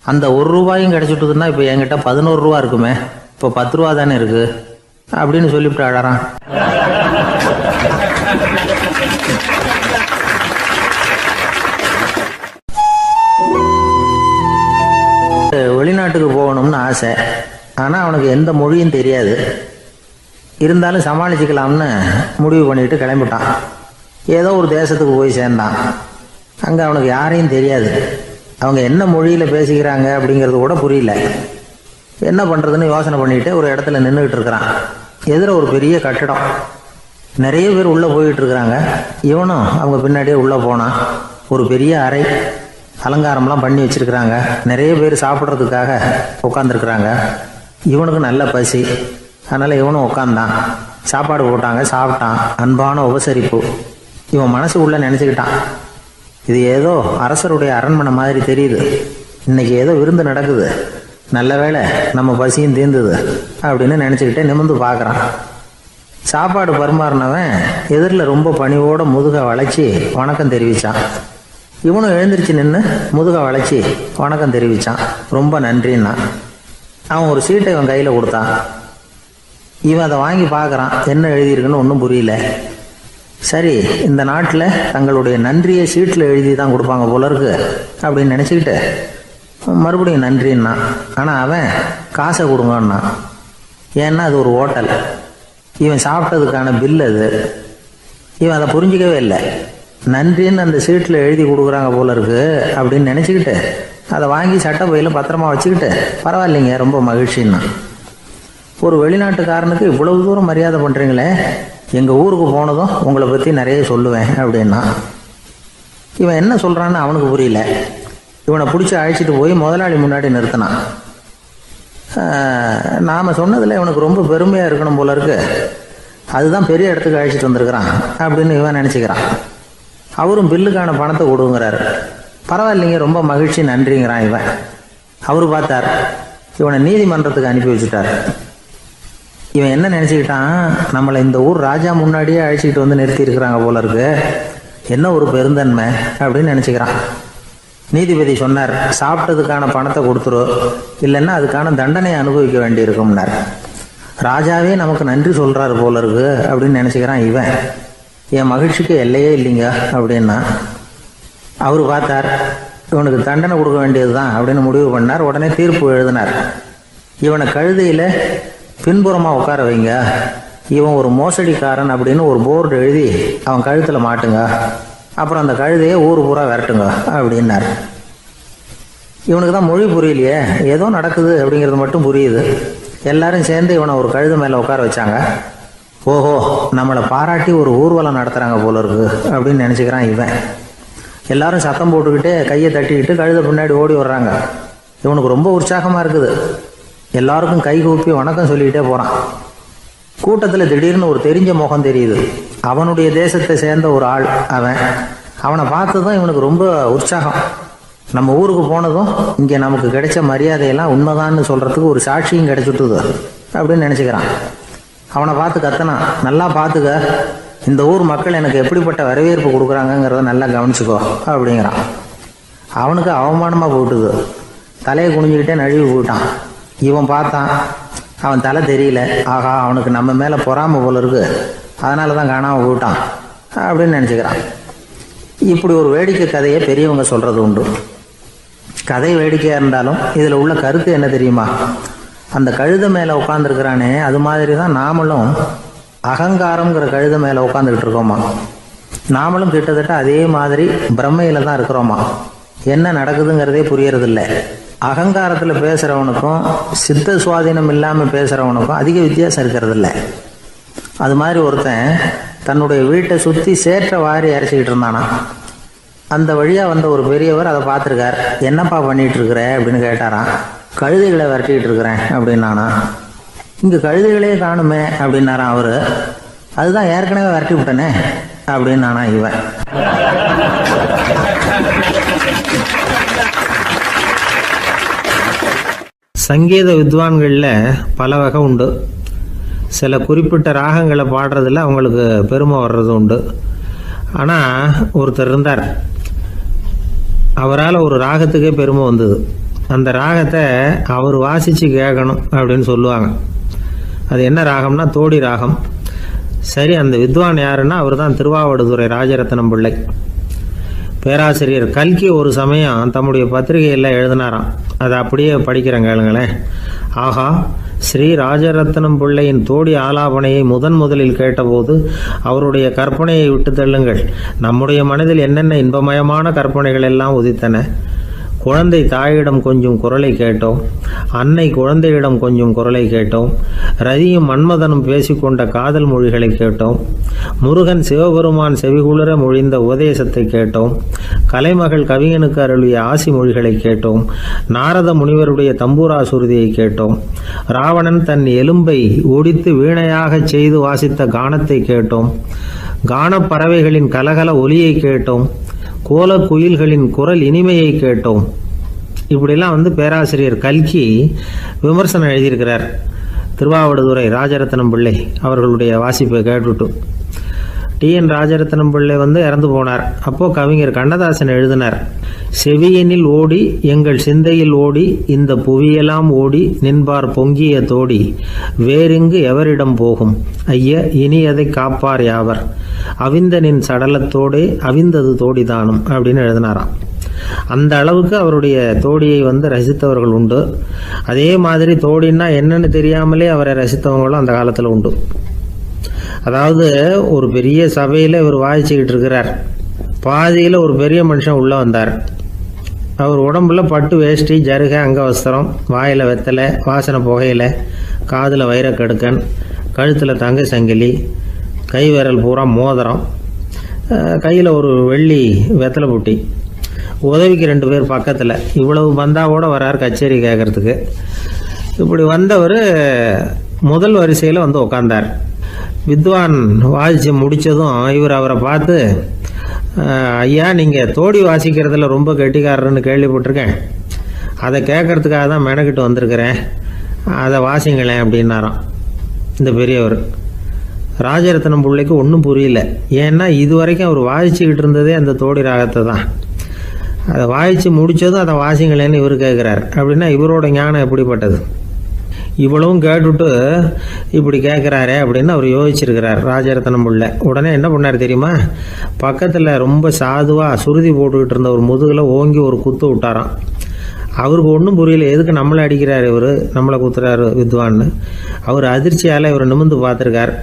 அந்த 1 ரூபாயும் கிடச்சிட்டுதுன்னா இப்போ என்கிட்ட 11 ரூபா இருக்குமே, இப்போ 10 ரூபா தானே இருக்குது அப்படின்னு சொல்லிவிட்டு அழறான். வெளிநாட்டுக்கு போகணும்னு ஆசை. ஆனால் அவனுக்கு எந்த மொழியும் தெரியாது. இருந்தாலும் சமாளிச்சுக்கலாம்னு முடிவு பண்ணிட்டு கிளம்பிட்டான். ஏதோ ஒரு தேசத்துக்கு போய் சேர்ந்தான். அங்கே அவனுக்கு யாரையும் தெரியாது. அவங்க என்ன மொழியில் பேசிக்கிறாங்க அப்படிங்கிறது கூட புரியல. என்ன பண்ணுறதுன்னு யோசனை பண்ணிட்டு ஒரு இடத்துல நின்றுக்கிட்டு இருக்கிறான். எதிர ஒரு பெரிய கட்டடம். நிறைய பேர் உள்ளே போயிட்டு இருக்கிறாங்க. இவனும் அவங்க பின்னாடியே உள்ளே போனான். ஒரு பெரிய அறை, அலங்காரம்லாம் பண்ணி வச்சிருக்கிறாங்க. நிறைய பேர் சாப்பிட்றதுக்காக உட்காந்துருக்குறாங்க. இவனுக்கு நல்ல பசி, அதனால் இவனும் உட்காந்தான். சாப்பாடு போட்டாங்க, சாப்பிட்டான். அன்பான உபசரிப்பு. இவன் மனசுக்குள்ளே நினச்சிக்கிட்டான், இது ஏதோ அரசருடைய அரண்மனை மாதிரி தெரியுது. இன்னைக்கு ஏதோ விருந்து நடக்குது, நல்ல வேளை நம்ம பசியும் தீர்ந்தது அப்படின்னு நினச்சிக்கிட்டே நிமிர்ந்து பார்க்குறான். சாப்பாடு பரிமாறினவன் எதிரில் ரொம்ப பணிவோட முதுகை வளைச்சி வணக்கம் தெரிவித்தான். இவனும் எழுந்திரிச்சு நின்று முதுகை வளைச்சி வணக்கம் தெரிவித்தான். ரொம்ப நன்றின்னா. அவன் ஒரு சீட்டை இவன் கையில் கொடுத்தான். இவன் அதை வாங்கி பார்க்குறான். என்ன எழுதியிருக்குன்னு ஒன்றும் புரியல. சரி, இந்த நாட்டில் தங்களுடைய நன்றியை சீட்டில் எழுதி தான் கொடுப்பாங்க போல இருக்கு அப்படின்னு நினச்சிக்கிட்டு மறுபடியும் நன்றின்னா. ஆனால் அவன் காசை கொடுங்கன்னா. ஏன்னா அது ஒரு ஹோட்டல், இவன் சாப்பிட்டதுக்கான பில் அது. இவன் அதை புரிஞ்சிக்கவே இல்லை. நன்றின்னு அந்த சீட்டில் எழுதி கொடுக்குறாங்க போல இருக்கு அப்படின்னு நினச்சிக்கிட்டு அதை வாங்கி சட்டப்பையில் பத்திரமா வச்சுக்கிட்டு, பரவாயில்லைங்க, ரொம்ப மகிழ்ச்சின்னா. ஒரு வெளிநாட்டுக்காரனுக்கு இவ்வளவு தூரம் மரியாதை பண்ணுறீங்களே, எங்கள் ஊருக்கு போனதும் உங்களை பற்றி நிறைய சொல்லுவேன் அப்படின்னா. இவன் என்ன சொல்கிறான்னு அவனுக்கு புரியல. இவனை பிடிச்சி அழைச்சிட்டு போய் முதலாளி முன்னாடி நிறுத்தினான். நாம் சொன்னதில் இவனுக்கு ரொம்ப பெருமையாக இருக்கணும் போல இருக்கு, அதுதான் பெரிய இடத்துக்கு அழைச்சிட்டு வந்திருக்கிறான் அப்படின்னு இவன் நினச்சிக்கிறான். அவரும் பில்லுக்கான பணத்தை கொடுங்கிறாரு. பரவாயில்லைங்க, ரொம்ப மகிழ்ச்சி, நன்றிங்கிறான் இவன். அவரு பார்த்தார், இவனை நீதிமன்றத்துக்கு அனுப்பி வச்சுட்டார். இவன் என்ன நினச்சிக்கிட்டான், நம்மளை இந்த ஊர் ராஜா முன்னாடியே அழைச்சிக்கிட்டு வந்து நிறுத்தி இருக்கிறாங்க போல இருக்கு, என்ன ஒரு பெருந்தன்மை அப்படின்னு நினச்சிக்கிறான். நீதிபதி சொன்னார், சாப்பிட்டதுக்கான பணத்தை கொடுத்துரு, இல்லைன்னா அதுக்கான தண்டனையை அனுபவிக்க வேண்டி இருக்கும்னார். ராஜாவே நமக்கு நன்றி சொல்கிறாரு போல இருக்கு அப்படின்னு நினச்சிக்கிறான் இவன். என் மகிழ்ச்சிக்கு எல்லையே இல்லைங்க அப்படின்னா. அவர் பார்த்தார், இவனுக்கு தண்டனை கொடுக்க வேண்டியது தான் அப்படின்னு முடிவு பண்ணார். உடனே தீர்ப்பு எழுதினார். இவனை கழுதையில் பின்புறமாக உட்கார வைங்க, இவன் ஒரு மோசடிக்காரன் அப்படின்னு ஒரு போர்டு எழுதி அவன் கழுத்தில் மாட்டுங்க, அப்புறம் அந்த கழுதையை ஊர் பூரா விரட்டுங்க அப்படின்னார். இவனுக்கு தான் மொழி புரியலையே, ஏதோ நடக்குது அப்படிங்கிறது மட்டும் புரியுது. எல்லாரும் சேர்ந்து இவனை ஒரு கழுதை மேலே உட்கார வச்சாங்க. ஓஹோ, நம்மளை பாராட்டி ஒரு ஊர்வலம் நடத்துகிறாங்க போல இருக்கு அப்படின்னு நினச்சிக்கிறான் இவன். எல்லாரும் சத்தம் போட்டுக்கிட்டே கையை தட்டிக்கிட்டு கழுதை பின்னாடி ஓடி வர்றாங்க. இவனுக்கு ரொம்ப உற்சாகமாக இருக்குது. எல்லாருக்கும் கை கூப்பி வணக்கம் சொல்லிக்கிட்டே போகிறான். கூட்டத்தில் திடீர்னு ஒரு தெரிஞ்ச முகம் தெரியுது. அவனுடைய தேசத்தை சேர்ந்த ஒரு ஆள் அவன். அவனை பார்த்ததும் இவனுக்கு ரொம்ப உற்சாகம். நம்ம ஊருக்கு போனதும் இங்கே நமக்கு கிடைச்ச மரியாதையெல்லாம் உண்மைதான்னு சொல்கிறதுக்கு ஒரு சாட்சியும் கிடைச்சிட்டுது அப்படின்னு நினச்சிக்கிறான். அவனை பார்த்து கத்தனான், நல்லா பார்த்துக்க, இந்த ஊர் மக்கள் எனக்கு எப்படிப்பட்ட வரவேற்பு கொடுக்குறாங்கங்கிறத நல்லா கவனிச்சுக்கோ அப்படிங்கிறான். அவனுக்கு அவமானமாக போட்டுது. தலையை குனிஞ்சிக்கிட்டே நழுவி போயிட்டான். இவன் பார்த்தான், அவன் தலை தெரியல. ஆகா, அவனுக்கு நம்ம மேலே பொறாமை போல இருக்கு, அதனால தான் காணாமல் போயிட்டான் அப்படின்னு நினச்சிக்கிறான். இப்படி ஒரு வேடிக்கை கதையை பெரியவங்க சொல்கிறது உண்டு. கதை வேடிக்கையாக இருந்தாலும் இதில் உள்ள கருத்து என்ன தெரியுமா? அந்த கழுதை மேலே உட்காந்துருக்கிறானே, அது மாதிரி தான் நாமளும் அகங்காரங்கிற கழுதை மேலே உட்காந்துக்கிட்டு இருக்கோமா. நாமளும் கிட்டத்தட்ட அதே மாதிரி பிரம்மையில் தான் இருக்கிறோமா. என்ன நடக்குதுங்கிறதே புரியறதில்ல. அகங்காரத்தில் பேசுகிறவனுக்கும் சித்த சுவாதீனம் இல்லாமல் பேசுகிறவனுக்கும் அதிக வித்தியாசம் இருக்கிறதில்ல. அது மாதிரி ஒருத்தன் தன்னுடைய வீட்டை சுற்றி சேற்றை வாரி அரைச்சிக்கிட்டு இருந்தானா. அந்த வழியாக வந்த ஒரு பெரியவர் அதை பார்த்துருக்கார். என்னப்பா பண்ணிகிட்டு இருக்கிற அப்படின்னு கேட்டாரான். கழுதைகளை விரட்டிக்கிட்டு இருக்கிறேன் அப்படின்னானா. இங்கே கழுதைகளே காணுமே அப்படின்னாரான் அவர். அதுதான் ஏற்கனவே விரட்டி விட்டனே அப்படின்னானா இவன். சங்கீத வித்வான்களில் பல வகை உண்டு. சில குறிப்பிட்ட ராகங்களை பாடுறதில் அவங்களுக்கு பெருமை வர்றது உண்டு. ஆனால் ஒருத்தர் இருந்தார், அவரால் ஒரு ராகத்துக்கே பெருமை வந்தது. அந்த ராகத்தை அவர் வாசித்து கேட்கணும் அப்படின்னு சொல்லுவாங்க. அது என்ன ராகம்னா தோடி ராகம். சரி, அந்த வித்வான் யாருன்னா அவர் தான் திருவாவடுதுறை ராஜரத்னம் பிள்ளை. பேராசிரியர் கல்கி ஒரு சமயம் தம்முடைய பத்திரிகையில் எழுதினாராம். அதை அப்படியே படிக்கிறேன் கேளுங்களேன். ஆகா, ஸ்ரீ ராஜரத்னம் பிள்ளையின் தோடி ஆலாபனையை முதலில் கேட்டபோது அவருடைய கற்பனையை விட்டு தள்ளுங்கள். நம்முடைய மனதில் என்னென்ன இன்பமயமான கற்பனைகள் எல்லாம் உதித்தன. குழந்தை தாயிடம் கொஞ்சம் குரலை கேட்டோம், அன்னை குழந்தையிடம் கொஞ்சம் குரலை கேட்டோம், ரதியும் மன்மதனும் பேசிக்கொண்ட காதல் மொழிகளை கேட்டோம், முருகன் சிவபெருமான் செவிகுளிர மொழிந்த உபதேசத்தை கேட்டோம், கலைமகள் கவிஞனுக்கு அருளிய ஆசி மொழிகளை கேட்டோம், நாரத முனிவருடைய தம்பூரா சுருதியை கேட்டோம், ராவணன் தன் எலும்பை ஒடித்து வீணையாகச் செய்து வாசித்த கானத்தை கேட்டோம், கானப்பறவைகளின் கலகல ஒலியை கேட்டோம், கோல குயில்களின் குரல் இனிமையை கேட்டோம். இப்படிலாம் பேராசிரியர் கல்கி விமர்சனம் எழுதியிருக்கிறார். திருவாவடுதுறை ராஜரத்னம் பிள்ளை அவர்களுடைய வாசிப்பை கேட்டுட்டு டிஎன் ராஜரத்னம் பிள்ளை இறந்து போனார். அப்போது கவிஞர் கண்ணதாசன் எழுதினார், செவியனில் ஓடி எங்கள் சிந்தையில் ஓடி இந்த புவியெல்லாம் ஓடி நின்பார் பொங்கிய தோடி வேறிங்கு எவரிடம் போகும் ஐய இனி அதை காப்பார் யாவர் அவிந்தனின் சடலத்தோடே அவிந்தது தோடிதானும் அப்படின்னு எழுதினாராம். அந்த அளவுக்கு அவருடைய தோடியை ரசித்தவர்கள் உண்டு. அதே மாதிரி தோடின்னா என்னன்னு தெரியாமலே அவரை ரசித்தவங்களும் அந்த காலத்தில் உண்டு. அதாவது ஒரு பெரிய சபையில் இவர் வாசிச்சுக்கிட்டு இருக்கிறார். பாதியில் ஒரு பெரிய மனுஷன் உள்ளே வந்தார். அவர் உடம்புல பட்டு வேஷ்டி, ஜருகை, அங்கவஸ்திரம், வாயில் வெத்தலை, வாசனை புகையில, காதில் வைரக்கடுக்கன், கழுத்தில் தங்க சங்கிலி, கை விரல் பூரா மோதிரம், கையில் ஒரு வெள்ளி வெத்தலை புட்டி, உதவிக்கு 2 பேர் பக்கத்தில். இவ்வளவு பந்தாவோட வரார் கச்சேரி கேட்குறதுக்கு. இப்படி வந்தவர் முதல் வரிசையில் வந்து உக்காந்தார். வித்வான் வாசித்து முடித்ததும் இவர் அவரை பார்த்து, ஐயா, நீங்கள் தோடி வாசிக்கிறதுல ரொம்ப கெட்டிக்காரர்னு கேள்விப்பட்டிருக்கேன், அதை கேட்கறதுக்காக தான் மெனக்கிட்டு வந்திருக்கிறேன், அதை வாசிங்களேன் அப்படின்னாராம் இந்த பெரியவர். ராஜரத்னம் பிள்ளைக்கு ஒன்றும் புரியல. ஏன்னா இது வரைக்கும் அவர் வாசிச்சுக்கிட்டு இருந்ததே அந்த தோடி ராகத்தை தான். அதை வாசித்து முடித்ததும் அதை வாசிங்களேன்னு இவர் கேட்குறார். அப்படின்னா இவரோட ஞானம் எப்படிப்பட்டது? இவ்வளவும் கேட்டுட்டு இப்படி கேட்குறாரே அப்படின்னு அவர் யோசிச்சிருக்கிறார் ராஜரத்னம் பிள்ளை. உடனே என்ன பண்ணார் தெரியுமா? பக்கத்தில் ரொம்ப சாதுவாக சுருதி போட்டுக்கிட்டு இருந்த ஒரு முதுகில் ஓங்கி ஒரு குத்து விட்டாராம். அவருக்கு ஒன்றும் புரியல, எதுக்கு நம்மளை அடிக்கிறார் இவர், நம்மளை குத்துறாரு வித்வான்னு. அவர் அதிர்ச்சியால் இவர் நிமிர்ந்து பார்த்துருக்கார்.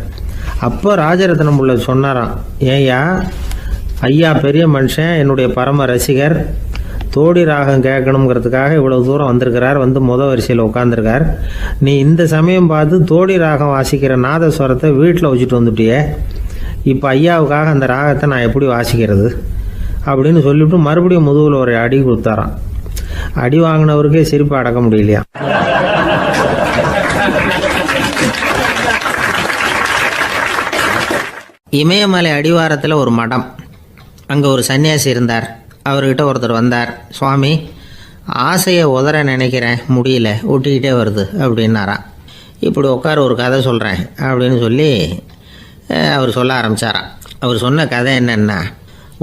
அப்போ ராஜரத்னம் பிள்ளை சொன்னாராம், ஏய்யா, ஐயா பெரிய மனுஷன், என்னுடைய பரம ரசிகர், தோடி ராகம் கேட்கணுங்கிறதுக்காக இவ்வளவு தூரம் வந்திருக்கிறார், வந்து வரிசையில் உட்காந்துருக்கார். நீ இந்த சமயம் பார்த்து தோடி ராகம் வாசிக்கிற நாதஸ்வரத்தை வீட்டில் வச்சுட்டு வந்துட்டியே, இப்போ ஐயாவுக்காக அந்த ராகத்தை நான் எப்படி வாசிக்கிறது அப்படின்னு சொல்லிவிட்டு மறுபடியும் முதுகில் ஒரு அடி கொடுத்தாராம். அடி வாங்கினவருக்கே சிரிப்பு அடக்க முடியலையா. இமயமலை அடிவாரத்தில் ஒரு மடம், அங்கே ஒரு சன்னியாசி இருந்தார். அவர்கிட்ட ஒருத்தர் வந்தார். சுவாமி, ஆசையை உதற நினைக்கிறேன், முடியல, ஒட்டிக்கிட்டே வருது அப்படின்னாராம். இப்படி உட்கார, ஒரு கதை சொல்கிறேன் அப்படின்னு சொல்லி அவர் சொல்ல ஆரம்பித்தாராம். அவர் சொன்ன கதை என்னென்னா,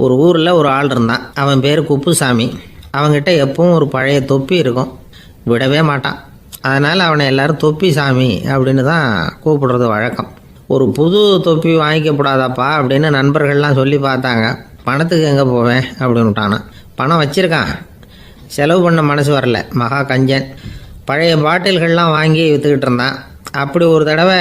ஒரு ஊரில் ஒரு ஆள் இருந்தான். அவன் பேர் குப்புசாமி. அவங்ககிட்ட எப்பவும் ஒரு பழைய தொப்பி இருக்கும், விடவே மாட்டான். அதனால் அவனை எல்லோரும் தொப்பி சாமி அப்படின்னு தான் கூப்பிடுறது வழக்கம். ஒரு புது தொப்பி வாங்கிக்கப்படாதாப்பா அப்படின்னு நண்பர்கள்லாம் சொல்லி பார்த்தாங்க. பணத்துக்கு எங்கே போவேன் அப்படின்னு விட்டானா. பணம் வச்சுருக்கான், செலவு பண்ண மனசு வரல, மகா கஞ்சன். பழைய பாட்டில்கள்லாம் வாங்கி விற்றுக்கிட்டு இருந்தான். அப்படி ஒரு தடவை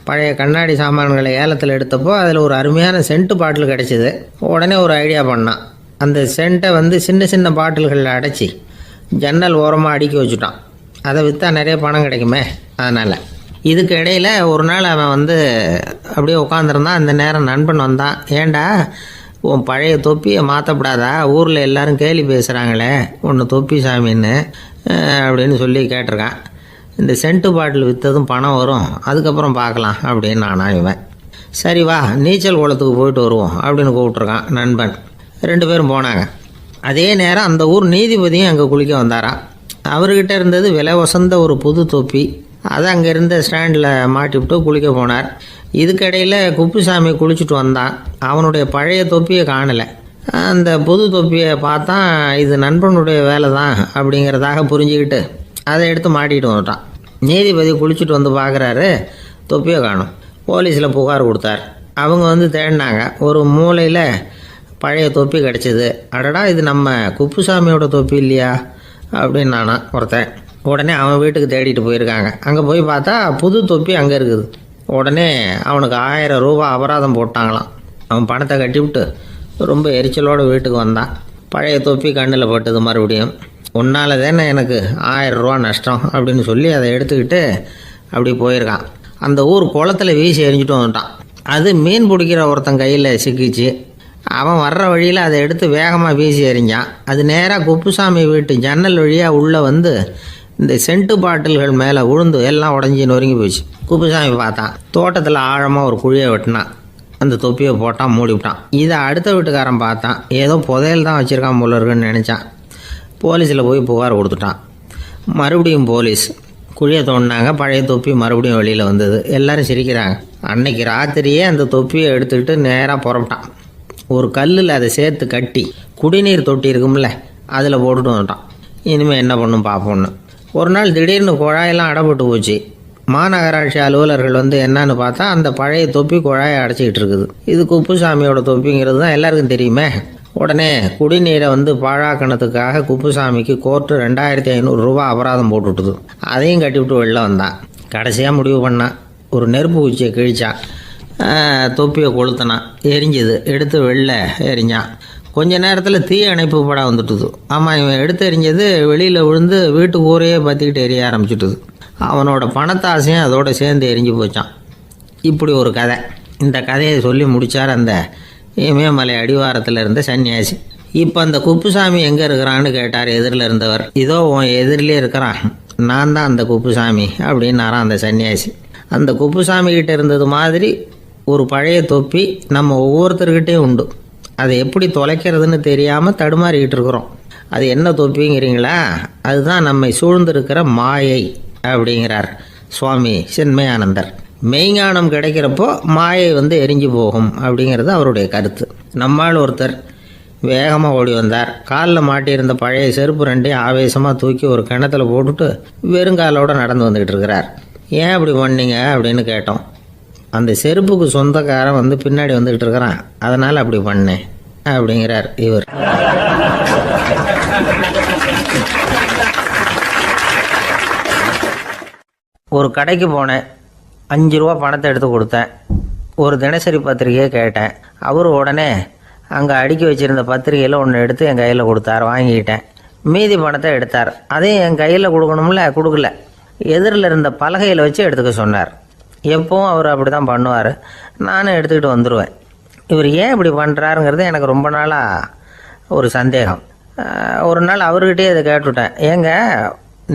பழைய கண்ணாடி சாமான்களை ஏலத்தில் எடுத்தப்போ அதில் ஒரு அருமையான சென்ட்டு பாட்டில் கிடச்சிது. உடனே ஒரு ஐடியா பண்ணான். அந்த சென்ட்டை வந்து சின்ன சின்ன பாட்டில்களில் அடைச்சி ஜன்னல் ஓரமாக அடுக்கி வச்சுட்டான். அதை விற்றா நிறைய பணம் கிடைக்குமே, அதனால். இதுக்கு இடையில் ஒரு நாள் அவன் வந்து அப்படியே உட்காந்துருந்தான். அந்த நேரம் நண்பன் வந்தான். ஏண்டா, உன் பழைய தொப்பியை மாற்றப்படாதா, ஊரில் எல்லோரும் கேலி பேசுகிறாங்களே ஒன்று தொப்பி சாமின்னு அப்படின்னு சொல்லி கேட்டிருக்கான். இந்த சென்ட்டு பாட்டில் விற்றதும் பணம் வரும், அதுக்கப்புறம் பார்க்கலாம் அப்படின்னு நானா இவன். சரி வா, நீச்சல் குளத்துக்கு போயிட்டு வருவோம் அப்படின்னு கூப்பிட்ருக்கான் நண்பன். 2 பேரும் போனாங்க. அதே நேரம் அந்த ஊர் நீதிபதியும் அங்கே குளிக்க வந்தாராம். அவர்கிட்ட இருந்தது விலை வசந்த ஒரு புது தொப்பி. அதை அங்கே இருந்த ஸ்டாண்டில் மாட்டிவிட்டு குளிக்க போனார். இதுக்கிடையில் குப்புசாமி குளிச்சுட்டு வந்தான். அவனுடைய பழைய தொப்பியை காணலை. அந்த புது தொப்பியை பார்த்தா இது நண்பனுடைய வேலை தான் அப்படிங்கிறதாக புரிஞ்சுக்கிட்டு அதை எடுத்து மாட்டிகிட்டு வந்துட்டான். நீதிபதி குளிச்சுட்டு வந்து பார்க்குறாரு, தொப்பியை காணும். போலீஸில் புகார் கொடுத்தார். அவங்க வந்து தேடினாங்க. ஒரு மூலையில் பழைய தொப்பி கிடச்சிது. அடடா, இது நம்ம குப்புசாமியோட தொப்பி இல்லையா அப்படின்னு நானா ஒருத்தன். உடனே அவன் வீட்டுக்கு தேடிட்டு போயிருக்காங்க. அங்கே போய் பார்த்தா புது தொப்பி அங்கே இருக்குது. உடனே அவனுக்கு 1000 ரூபா அபராதம் போட்டாங்களாம். அவன் பணத்தை கட்டிவிட்டு ரொம்ப எரிச்சலோடு வீட்டுக்கு வந்தான். பழைய தொப்பி கண்ணில் பட்டது. மறுபடியும், உன்னால் தானே எனக்கு 1000 ரூபா நஷ்டம் அப்படின்னு சொல்லி அதை எடுத்துக்கிட்டு அப்படி போயிருக்கான். அந்த ஊர் குளத்தில் வீசி எரிஞ்சிட்டு வந்துட்டான். அது மீன் பிடிக்கிற ஒருத்தன் கையில் சிக்கிச்சு. அவன் வர்ற வழியில் அதை எடுத்து வேகமாக வீசி எறிஞ்சான். அது நேராக குப்புசாமி வீட்டு ஜன்னல் வழியாக உள்ளே வந்து இந்த சென்ட்டு பாட்டில்கள் மேலே விழுந்து எல்லாம் உடஞ்சி நொறுங்கி போச்சு. குப்புசாமி பார்த்தான். தோட்டத்தில் ஆழமாக ஒரு குழியை வெட்டினான். அந்த தொப்பியை போட்டான், மூடிவிட்டான். இதை அடுத்த வீட்டுக்காரன் பார்த்தான். ஏதோ புதையல் தான் வச்சுருக்கான் போல இருக்குன்னு நினச்சான். போலீஸில் போய் புகார் கொடுத்துட்டான். மறுபடியும் போலீஸ் குழியை தோண்டினாங்க. பழைய தொப்பி மறுபடியும் வெளியில் வந்தது. எல்லோரும் சிரிக்கிறாங்க. அன்னைக்கு ராத்திரியே அந்த தொப்பியை எடுத்துக்கிட்டு நேராக புறப்பட்டான். ஒரு கல்லில் அதை சேர்த்து கட்டி குடிநீர் தொட்டி இருக்கும்ல, அதில் போட்டுட்டு வந்துட்டான். இனிமேல் என்ன பண்ணும் பார்ப்போன்னு. ஒரு நாள் திடீர்னு குழாயெல்லாம் அடைப்பட்டு போச்சு. மாநகராட்சி அலுவலர்கள் வந்து என்னன்னு பார்த்தா அந்த பழைய தொப்பி குழாயை அடைச்சிக்கிட்டு இருக்குது. இது குப்புசாமியோட தொப்பிங்கிறது தான் எல்லாருக்கும் தெரியுமே. உடனே குடிநீரை வந்து பாழாக்கணத்துக்காக குப்புசாமிக்கு கோர்ட்டு 2500 ரூபா அபராதம் போட்டுவிட்டுது. அதையும் கட்டிவிட்டு வெளில வந்தான். கடைசியாக முடிவு பண்ணான். ஒரு நெருப்பு குச்சியை கிழிச்சான். தொப்பியை கொளுத்தினான். எரிஞ்சுது. எடுத்து வெளில எரிஞ்சான். கொஞ்ச நேரத்தில் தீ அணைப்பு படம் வந்துட்டுது. ஆமாம், இவன் எடுத்து எரிஞ்சது வெளியில் விழுந்து வீட்டு ஊரையே பற்றிக்கிட்டு எரிய ஆரம்பிச்சுட்டுது. அவனோட பணத்தாசையும் அதோடு சேர்ந்து எரிஞ்சு போச்சான். இப்படி ஒரு கதை. இந்த கதையை சொல்லி முடித்தார் அந்த இமயமலை அடிவாரத்தில் இருந்த சன்னியாசி. இப்போ அந்த குப்புசாமி எங்கே இருக்கிறான்னு கேட்டார் எதிரில் இருந்தவர். இதோ உன் எதிரிலே இருக்கிறான், நான் தான் அந்த குப்புசாமி அப்படின்னாரான் அந்த சன்னியாசி. அந்த குப்புசாமி கிட்ட இருந்தது மாதிரி ஒரு பழைய தொப்பி நம்ம ஒவ்வொருத்தர்கிட்டையும் உண்டு. அதை எப்படி தொலைக்கிறதுன்னு தெரியாமல் தடுமாறிக்கிட்டு இருக்கிறோம். அது என்ன தொப்பிங்கிறீங்களா? அதுதான் நம்மை சூழ்ந்திருக்கிற மாயை அப்படிங்கிறார் சுவாமி சின்மயானந்தர். மெய்ஞானம் கிடைக்கிறப்போ மாயை எரிஞ்சு போகும் அப்படிங்கிறது அவருடைய கருத்து. நம்மால் ஒருத்தர் வேகமாக ஓடி வந்தார். காலில் மாட்டியிருந்த பழைய செருப்பு ரெண்டையும் ஆவேசமாக தூக்கி ஒரு கிணத்துல போட்டுட்டு வெறுங்காலோடு நடந்து வந்துக்கிட்டு இருக்கிறார். ஏன் அப்படி பண்ணீங்க அப்படின்னு கேட்டோம். அந்த செருப்புக்கு சொந்தக்காரன் பின்னாடி வந்துக்கிட்டு இருக்கிறான், அதனால் அப்படி பண்ணேன் அப்படிங்கிறார் இவர். ஒரு கடைக்கு போனேன், 5 ரூபா பணத்தை எடுத்து கொடுத்தேன். ஒரு தினசரி பத்திரிகையை கேட்டேன். அவர் உடனே அங்கே அடுக்கி வச்சுருந்த பத்திரிகையில் ஒன்று எடுத்து என் கையில் கொடுத்தார். வாங்கிக்கிட்டேன். மீதி பணத்தை எடுத்தார். அதையும் என் கையில் கொடுக்கணும்ல, கொடுக்கல. எதிரில் இருந்த பலகையில் வச்சு எடுத்துக்க சொன்னார். எப்பவும் அவர் அப்படி தான் பண்ணுவார். நானும் எடுத்துக்கிட்டு வந்துடுவேன். இவர் ஏன் இப்படி பண்ணுறாருங்கிறது எனக்கு ரொம்ப நாளாக ஒரு சந்தேகம். ஒரு நாள் அவர்கிட்டயே இதை கேட்டுவிட்டேன். ஏங்க,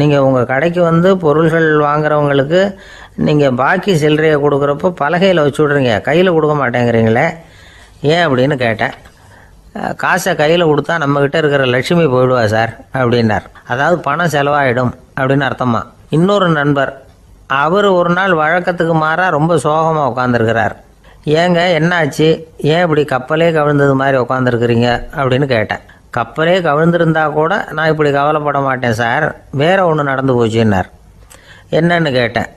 நீங்கள் உங்கள் கடைக்கு பொருள்கள் வாங்குறவங்களுக்கு நீங்கள் பாக்கி சில்லறையை கொடுக்குறப்போ பலகையில் வச்சு விட்றீங்க, கையில் கொடுக்க மாட்டேங்கிறீங்களே, ஏன் அப்படின்னு கேட்டேன். காசை கையில் கொடுத்தா நம்மக்கிட்ட இருக்கிற லட்சுமி போயிடுவா சார் அப்படின்னார். அதாவது பணம் செலவாயிடும் அப்படின்னு அர்த்தமா. இன்னொரு நண்பர், அவர் ஒரு நாள் வழக்கத்துக்கு மாறாக ரொம்ப சோகமாக உட்காந்துருக்கிறார். ஏங்க என்னாச்சு, ஏன் இப்படி கப்பலே கவிழ்ந்தது மாதிரி உட்காந்துருக்குறீங்க அப்படின்னு கேட்டேன். கப்பலே கவிழ்ந்திருந்தா கூட நான் இப்படி கவலைப்பட மாட்டேன் சார், வேற ஒன்று நடந்து போச்சுன்னார். என்னன்னு கேட்டேன்.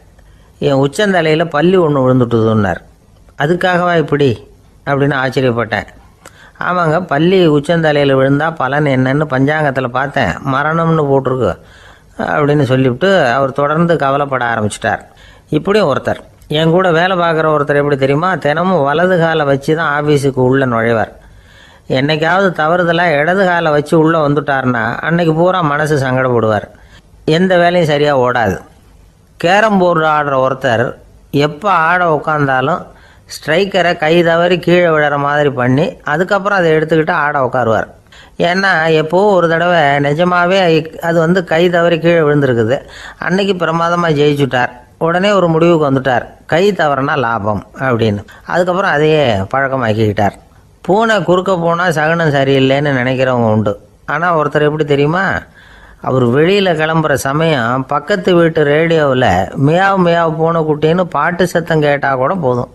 என் உச்சந்தலையில் பல்லி ஒன்று விழுந்துட்டுதுன்னார். அதுக்காகவா இப்படி அப்படின்னு ஆச்சரியப்பட்டேன். ஆமாங்க, பல்லி உச்சந்தலையில் விழுந்தால் பலன் என்னன்னு பஞ்சாங்கத்தில் பார்த்தேன், மரணம்னு போட்டிருக்கு அப்படின்னு சொல்லிவிட்டு அவர் தொடர்ந்து கவலைப்பட ஆரம்பிச்சிட்டார். இப்படியும் ஒருத்தர், என் கூட வேலை பார்க்குற ஒருத்தர் எப்படி தெரியுமா, தினமும் வலது காலை வச்சு தான் ஆஃபீஸுக்கு உள்ளே நுழைவார். என்னைக்காவது தவறுதலாக இடது காலை வச்சு உள்ளே வந்துட்டார்னா அன்னைக்கு பூரா மனசு சங்கடப்படுவார். எந்த வேலையும் சரியாக ஓடாது. கேரம் போர்டு ஆடுற ஒருத்தர் எப்போ ஆட உட்காந்தாலும் ஸ்ட்ரைக்கரை கை தவறி கீழே விழுற மாதிரி பண்ணி அதுக்கப்புறம் அதை எடுத்துக்கிட்டு ஆட உட்காருவார். ஏன்னா எப்போவோ ஒரு தடவை நிஜமாகவே அது கை தவறி கீழே விழுந்திருக்குது. அன்னைக்கு பிரமாதமாக ஜெயிச்சுட்டார். உடனே ஒரு முடிவுக்கு வந்துட்டார், கை தவறுனா லாபம் அப்படின்னு. அதுக்கப்புறம் அதையே பழக்கமாக்கிக்கிட்டார். பூனை குறுக்க போனால் சகுனம் சரியில்லைன்னு நினைக்கிறவங்க உண்டு. ஆனால் ஒருத்தர் எப்படி தெரியுமா, அவர் வெளியில் கிளம்புற சமயம் பக்கத்து வீட்டு ரேடியோவில் மியாவ் மியாவ் பூனை குட்டின்னு பாட்டு சத்தம் கேட்டால் கூட போதும்,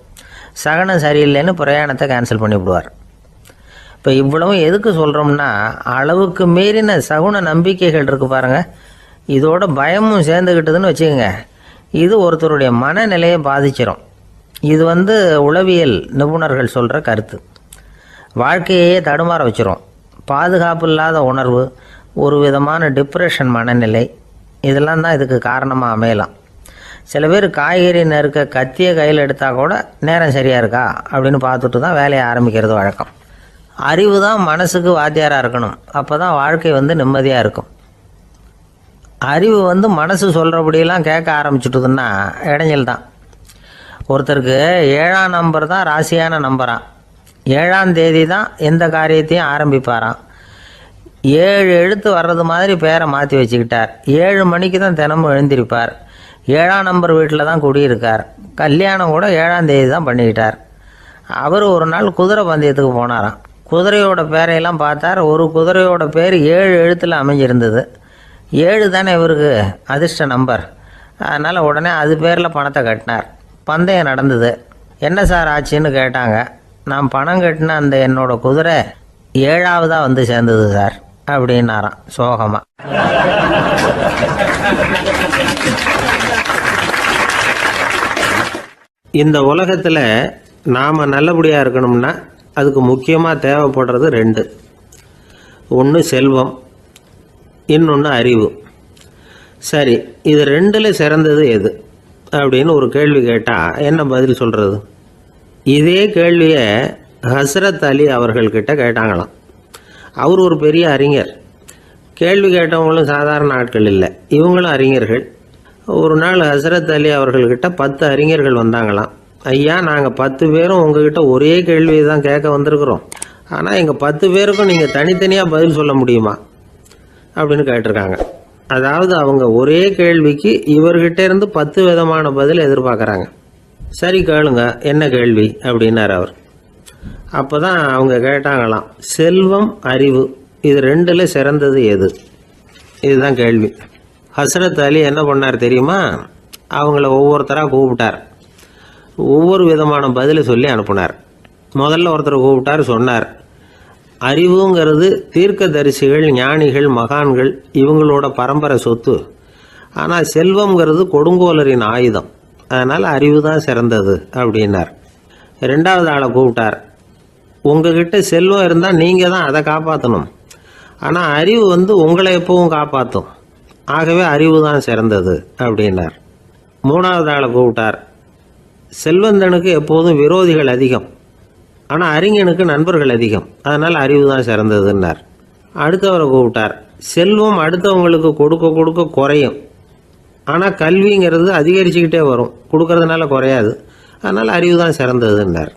சகுனம் சரியில்லைன்னு பிரயாணத்தை கேன்சல் பண்ணிவிடுவார். இப்போ இவ்வளவும் எதுக்கு சொல்கிறோம்னா, அளவுக்கு மீறின சகுன நம்பிக்கைகள் இருக்குது பாருங்கள், இதோட பயமும் சேர்ந்துக்கிட்டதுன்னு வச்சுக்கோங்க, இது ஒருத்தருடைய மனநிலையை பாதிச்சிடும். இது உளவியல் நிபுணர்கள் சொல்கிற கருத்து. வாழ்க்கையே தடுமாற வச்சிரும். பாதுகாப்பு இல்லாத உணர்வு, ஒரு விதமான டிப்ரெஷன் மனநிலை, இதெல்லாம் தான் இதுக்கு காரணமாக அமையலாம். சில பேர் காய்கறி நறுக்க கத்தியை கையில் எடுத்தால் கூட நேரம் சரியாக இருக்கா அப்படின்னு பார்த்துட்டு தான் வேலையை ஆரம்பிக்கிறது வழக்கம். அறிவு தான் மனசுக்கு வாத்தியாராக இருக்கணும், அப்போ தான் வாழ்க்கை நிம்மதியாக இருக்கும். அறிவு மனசு சொல்கிறபடியெல்லாம் கேட்க ஆரம்பிச்சுட்டுதுன்னா இடைஞ்சல் தான். ஒருத்தருக்கு 7ஆம் நம்பர் தான் ராசியான நம்பரான். 7ஆம் தேதி தான் எந்த காரியத்தையும் ஆரம்பிப்பாராம். 7 எழுத்து வர்றது மாதிரி பேரை மாற்றி வச்சுக்கிட்டார். 7 மணிக்கு தான் தினமும் எழுந்திருப்பார். 7ஆம் நம்பர் வீட்டில் தான் குடியிருக்கார். கல்யாணம் கூட 7ஆம் தேதி தான் பண்ணிக்கிட்டார். அவர் ஒரு நாள் குதிரை பந்தயத்துக்கு போனாராம். குதிரையோட பேரையெல்லாம் பார்த்தார். ஒரு குதிரையோட பேர் 7 எழுத்தில் அமைஞ்சிருந்தது. 7 தானே இவருக்கு அதிர்ஷ்ட நம்பர். அதனால் உடனே அது பேரில் பணத்தை கட்டினார். பந்தயம் நடந்தது. என்ன சார் ஆச்சுன்னு கேட்டாங்க. நான் பணம் கட்டின அந்த என்னோட குதிரை 7ஆவதாக சேர்ந்தது சார் அப்படின்னாராம் சோகமாக. இந்த உலகத்தில் நாம் நல்லபடியாக இருக்கணும்னா அதுக்கு முக்கியமாக தேவைப்படுறது 2. ஒன்று செல்வம், இன்னொன்று அறிவு. சரி, இது 2ல் சிறந்தது எது அப்படின்னு ஒரு கேள்வி கேட்டால் என்ன பதில் சொல்கிறது? இதே கேள்வியை ஹஸ்ரத் அலி அவர்கள்கிட்ட கேட்டாங்களாம். அவர் ஒரு பெரிய அறிஞர். கேள்வி கேட்டவங்களும் சாதாரண ஆட்கள் இல்லை, இவங்களும் அறிஞர்கள். ஒரு நாள் ஹஸ்ரத் அலி அவர்கள்கிட்ட 10 அறிஞர்கள் வந்தாங்களாம். ஐயா, நாங்கள் 10 பேரும் உங்ககிட்ட ஒரே கேள்வியை தான் கேட்க வந்திருக்கிறோம். ஆனால் எங்கள் 10 பேருக்கும் நீங்கள் தனித்தனியாக பதில் சொல்ல முடியுமா அப்படின்னு கேட்டிருக்காங்க. அதாவது அவங்க ஒரே கேள்விக்கு இவர்கிட்ட இருந்து 10 விதமான பதில் எதிர்பார்க்குறாங்க. சரி கேளுங்க, என்ன கேள்வி அப்படின்னார் அவர். அப்போ தான் அவங்க கேட்டாங்களாம், செல்வம் அறிவு இது ரெண்டில் சிறந்தது எது? இதுதான் கேள்வி. ஹஸ்ரத் அலி என்ன பண்ணார் தெரியுமா? அவங்கள ஒவ்வொருத்தராக கூப்பிட்டார். ஒவ்வொரு விதமான பதிலை சொல்லி அனுப்புனார். முதல்ல ஒருத்தரை கூப்பிட்டார், சொன்னார், அறிவுங்கிறது தீர்க்கதரிசிகள், ஞானிகள், மகான்கள் இவங்களோட பரம்பரை சொத்து. ஆனால் செல்வம்ங்கிறது கொடுங்கோலரின் ஆயுதம். அதனால் அறிவு தான் சிறந்தது அப்படின்னார். ரெண்டாவது ஆளை கூப்பிட்டார். உங்ககிட்ட செல்வம் இருந்தால் நீங்கள் தான் அதை காப்பாற்றணும். ஆனால் அறிவு உங்களை எப்பவும் காப்பாற்றும். ஆகவே அறிவு தான் சிறந்தது அப்படின்னார். மூணாவது ஆளை கூப்பிட்டார். செல்வந்தனுக்கு எப்போதும் விரோதிகள் அதிகம், ஆனால் அறிஞனுக்கு நண்பர்கள் அதிகம். அதனால் அறிவு தான் சிறந்ததுன்னார். அடுத்தவரை கூப்பிட்டார். செல்வம் அடுத்தவங்களுக்கு கொடுக்க கொடுக்க குறையும், ஆனால் கல்விங்கிறது அதிகரிச்சுக்கிட்டே வரும், கொடுக்கறதுனால குறையாது. அதனால் அறிவு தான் சிறந்ததுன்னார்.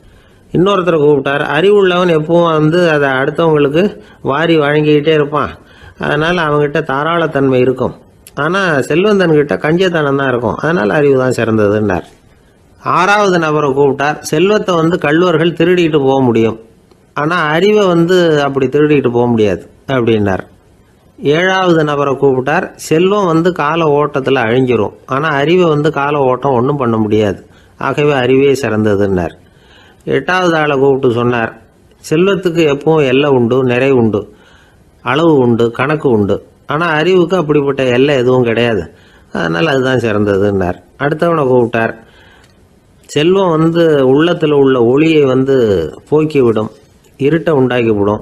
இன்னொருத்தரை கூப்பிட்டார். அறிவுள்ளவன் எப்பவும் அதை அடுத்தவங்களுக்கு வாரி வழங்கிக்கிட்டே இருப்பான். அதனால் அவங்ககிட்ட தாராளத்தன்மை இருக்கும். ஆனால் செல்வந்தன்கிட்ட கஞ்சத்தனம் தான் இருக்கும். அதனால் அறிவு தான் சிறந்ததுன்னார். ஆறாவது நபரை கூப்பிட்டார். செல்வத்தை கள்வர்கள் திருடிட்டு போக முடியும், ஆனால் அறிவை அப்படி திருடிட்டு போக முடியாது அப்படின்னார். ஏழாவது நபரை கூப்பிட்டார். செல்வம் கால ஓட்டத்தில் அழிஞ்சிரும், ஆனால் அறிவை கால ஓட்டம் ஒன்றும் பண்ண முடியாது. ஆகவே அறிவே சிறந்ததுன்னார். எட்டாவது ஆளை கூப்பிட்டு சொன்னார், செல்வத்துக்கு எப்பவும் எல்லை உண்டு, நிறை உண்டு, அளவு உண்டு, கணக்கு உண்டு. ஆனால் அறிவுக்கு அப்படிப்பட்ட எல்லை எதுவும் கிடையாது. அதனால் அதுதான் சிறந்ததுன்னார். அடுத்தவனை கூப்பிட்டார். செல்வம் உள்ளத்தில் உள்ள ஒளியை போக்கிவிடும், இருட்டை உண்டாக்கிவிடும்,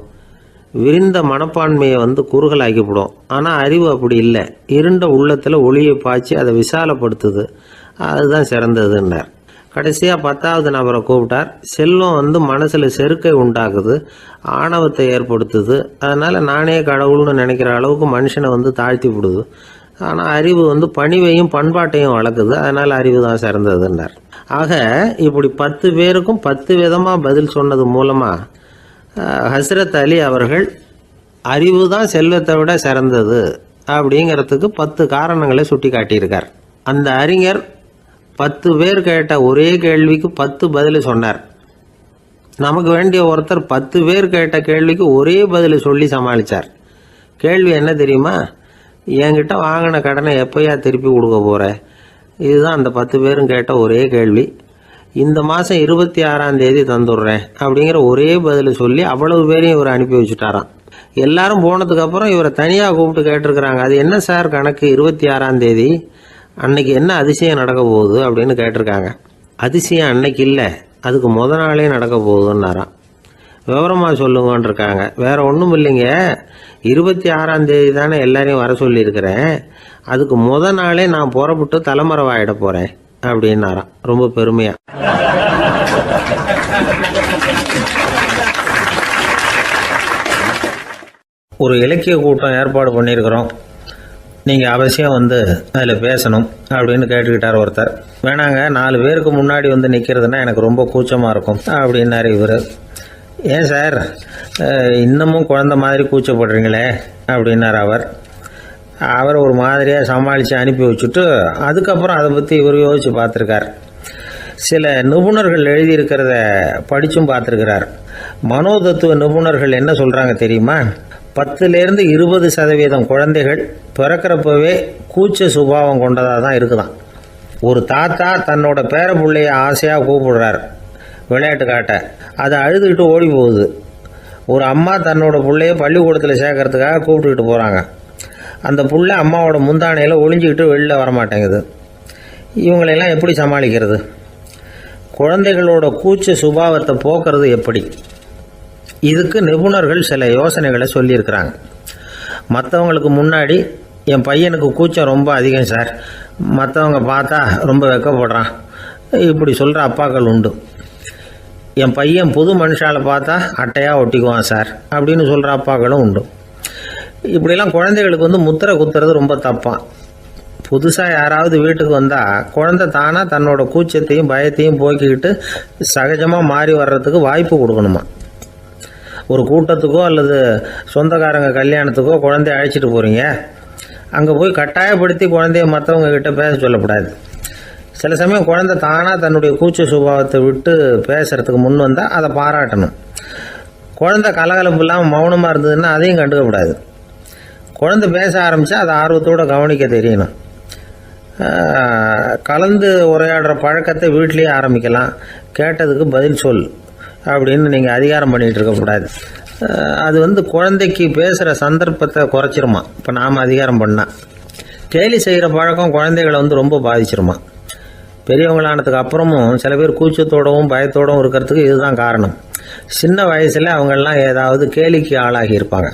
விரிந்த மனப்பான்மையை குறுகலாக்கிவிடும். ஆனால் அறிவு அப்படி இல்லை, இருண்ட உள்ளத்தில் ஒளியை பாய்ச்சி அதை விசாலப்படுத்துது. அதுதான் சிறந்ததுன்னார். கடைசியாக 10வது நபரை கூப்பிட்டார். செல்வம் மனசில் செருக்கை உண்டாக்குது, ஆணவத்தை ஏற்படுத்துது. அதனால் நானே கடவுள்னு நினைக்கிற அளவுக்கு மனுஷனை தாழ்த்தி விடுது. ஆனால் அறிவு பணிவையும் பண்பாட்டையும் வளர்க்குது. அதனால் அறிவு தான் சிறந்ததுன்னார். ஆக இப்படி 10 பேருக்கும் 10 விதமாக பதில் சொன்னது மூலமாக ஹஸ்ரத் அலி அவர்கள் அறிவு தான் செல்வத்தை விட சிறந்தது அப்படிங்கிறதுக்கு 10 காரணங்களை சுட்டி காட்டியிருக்கார். அந்த அறிஞர் 10 பேர் கேட்ட ஒரே கேள்விக்கு 10 பதில் சொன்னார். நமக்கு வேண்டிய ஒருத்தர் 10 பேர் கேட்ட கேள்விக்கு ஒரே பதில் சொல்லி சமாளித்தார். கேள்வி என்ன தெரியுமா? என்கிட்ட வாங்கின கடனை எப்போயா திருப்பி கொடுக்க போகிற? இதுதான் அந்த 10 பேரும் கேட்ட ஒரே கேள்வி. இந்த மாதம் 26ஆம் தேதி தந்துடுறேன் அப்படிங்கிற ஒரே பதில் சொல்லி அவ்வளவு பேரையும் இவர் அனுப்பி வச்சுட்டாராம். எல்லாரும் போனதுக்கப்புறம் இவரை தனியாக கூப்பிட்டு கேட்டிருக்கிறாங்க. அது என்ன சார் கணக்கு, 26ஆம் தேதி அன்னைக்கு என்ன அதிசயம் நடக்க போகுது அப்படின்னு கேட்டிருக்காங்க. அதிசயம் அன்னைக்கு இல்லை, அதுக்கு நாளே நடக்க போகுதுன்னாராம். விவரமாக சொல்லுங்கன்னு இருக்காங்க. வேறு ஒன்றும் இல்லைங்க, 26ஆம் தேதி தானே எல்லாரையும் வர சொல்லியிருக்கிறேன், அதுக்கு நாளே நான் புறப்பட்டு தலைமறைவாயிட போகிறேன் அப்படின்னாராம், ரொம்ப பெருமையாக. ஒரு இலக்கிய கூட்டம் ஏற்பாடு பண்ணியிருக்கிறோம், நீங்கள் அவசியம் அதில் பேசணும் அப்படின்னு கேட்டுக்கிட்டார் ஒருத்தர். வேணாங்க, 4 பேருக்கு முன்னாடி நிற்கிறதுனா எனக்கு ரொம்ப கூச்சமாக இருக்கும் அப்படின்னாரு இவர். ஏன் சார் இன்னமும் குழந்த மாதிரி கூச்சப்படுறீங்களே அப்படின்னார் அவர் ஒரு மாதிரியாக சமாளித்து அனுப்பி வச்சுட்டு அதுக்கப்புறம் அதை பற்றி இவர் யோசித்து பார்த்துருக்கார். சில நிபுணர்கள் எழுதியிருக்கிறத படித்தும் பார்த்துருக்கிறார். மனோதத்துவ நிபுணர்கள் என்ன சொல்கிறாங்க தெரியுமா? 10லேருந்து 20% குழந்தைகள் பிறக்கிறப்பவே கூச்ச சுபாவம் கொண்டதாக தான் இருக்குதான். ஒரு தாத்தா தன்னோட பேர பிள்ளைய ஆசையாக கூப்பிடுறார் விளையாட்டு காட்ட, அதை அழுதுகிட்டு ஓடி போகுது. ஒரு அம்மா தன்னோட பிள்ளைய பள்ளிக்கூடத்தில் சேர்க்கறதுக்காக கூப்பிட்டுக்கிட்டு போகிறாங்க. அந்த புள்ள அம்மாவோட முந்தானையில் ஒளிஞ்சிக்கிட்டு வெளில வரமாட்டேங்குது. இவங்களெல்லாம் எப்படி சமாளிக்கிறது? குழந்தைகளோட கூச்ச சுபாவத்தை போக்குறது எப்படி? இதுக்கு நிபுணர்கள் சில யோசனைகளை சொல்லியிருக்கிறாங்க. மற்றவங்களுக்கு முன்னாடி என் பையனுக்கு கூச்சம் ரொம்ப அதிகம் சார், மற்றவங்க பார்த்தா ரொம்ப வெக்கப்படுறான், இப்படி சொல்கிற அப்பாக்கள் உண்டு. என் பையன் புது மனுஷாலை பார்த்தா அட்டையாக ஒட்டிக்குவான் சார் அப்படின்னு சொல்கிற அப்பாக்களும் உண்டு. இப்படிலாம் குழந்தைகளுக்கு முத்திரை குத்துறது ரொம்ப தப்பான். புதுசாக யாராவது வீட்டுக்கு வந்தால் குழந்தை தானாக தன்னோட கூச்சத்தையும் பயத்தையும் போக்கிக்கிட்டு சகஜமாக மாறி வர்றதுக்கு வாய்ப்பு கொடுக்கணுமா. ஒரு கூட்டத்துக்கோ அல்லது சொந்தக்காரங்க கல்யாணத்துக்கோ குழந்தைய அழைச்சிட்டு போகிறீங்க, அங்கே போய் கட்டாயப்படுத்தி குழந்தைய மற்றவங்க கிட்ட பேச சொல்லக்கூடாது. சில சமயம் குழந்தை தானாக தன்னுடைய கூச்ச சுபாவத்தை விட்டு பேசுகிறதுக்கு முன் வந்தால் அதை பாராட்டணும். குழந்தை கலகலப்பு இல்லாமல் மௌனமாக இருந்ததுன்னா அதையும் கண்டுக்கக்கூடாது. குழந்தை பேச ஆரம்பித்தா அதை ஆர்வத்தோடு கவனிக்க தெரியணும். கலந்து உரையாடுற பழக்கத்தை வீட்லேயே ஆரம்பிக்கலாம். கேட்டதுக்கு பதில் சொல் அப்படின்னு நீங்கள் அதிகாரம் பண்ணிகிட்டு இருக்கக்கூடாது. அது குழந்தைக்கு பேசுகிற சந்தர்ப்பத்தை குறைச்சிருமா. இப்போ நாம் அதிகாரம் பண்ணால் கேலி செய்கிற பழக்கம் குழந்தைகளை ரொம்ப பாதிச்சிருமா. பெரியவங்களானதுக்கு அப்புறமும் சில பேர் கூச்சத்தோடவும் பயத்தோடவும் இருக்கிறதுக்கு இதுதான் காரணம். சின்ன வயசில் அவங்கெல்லாம் ஏதாவது கேலிக்கு ஆளாகி இருப்பாங்க.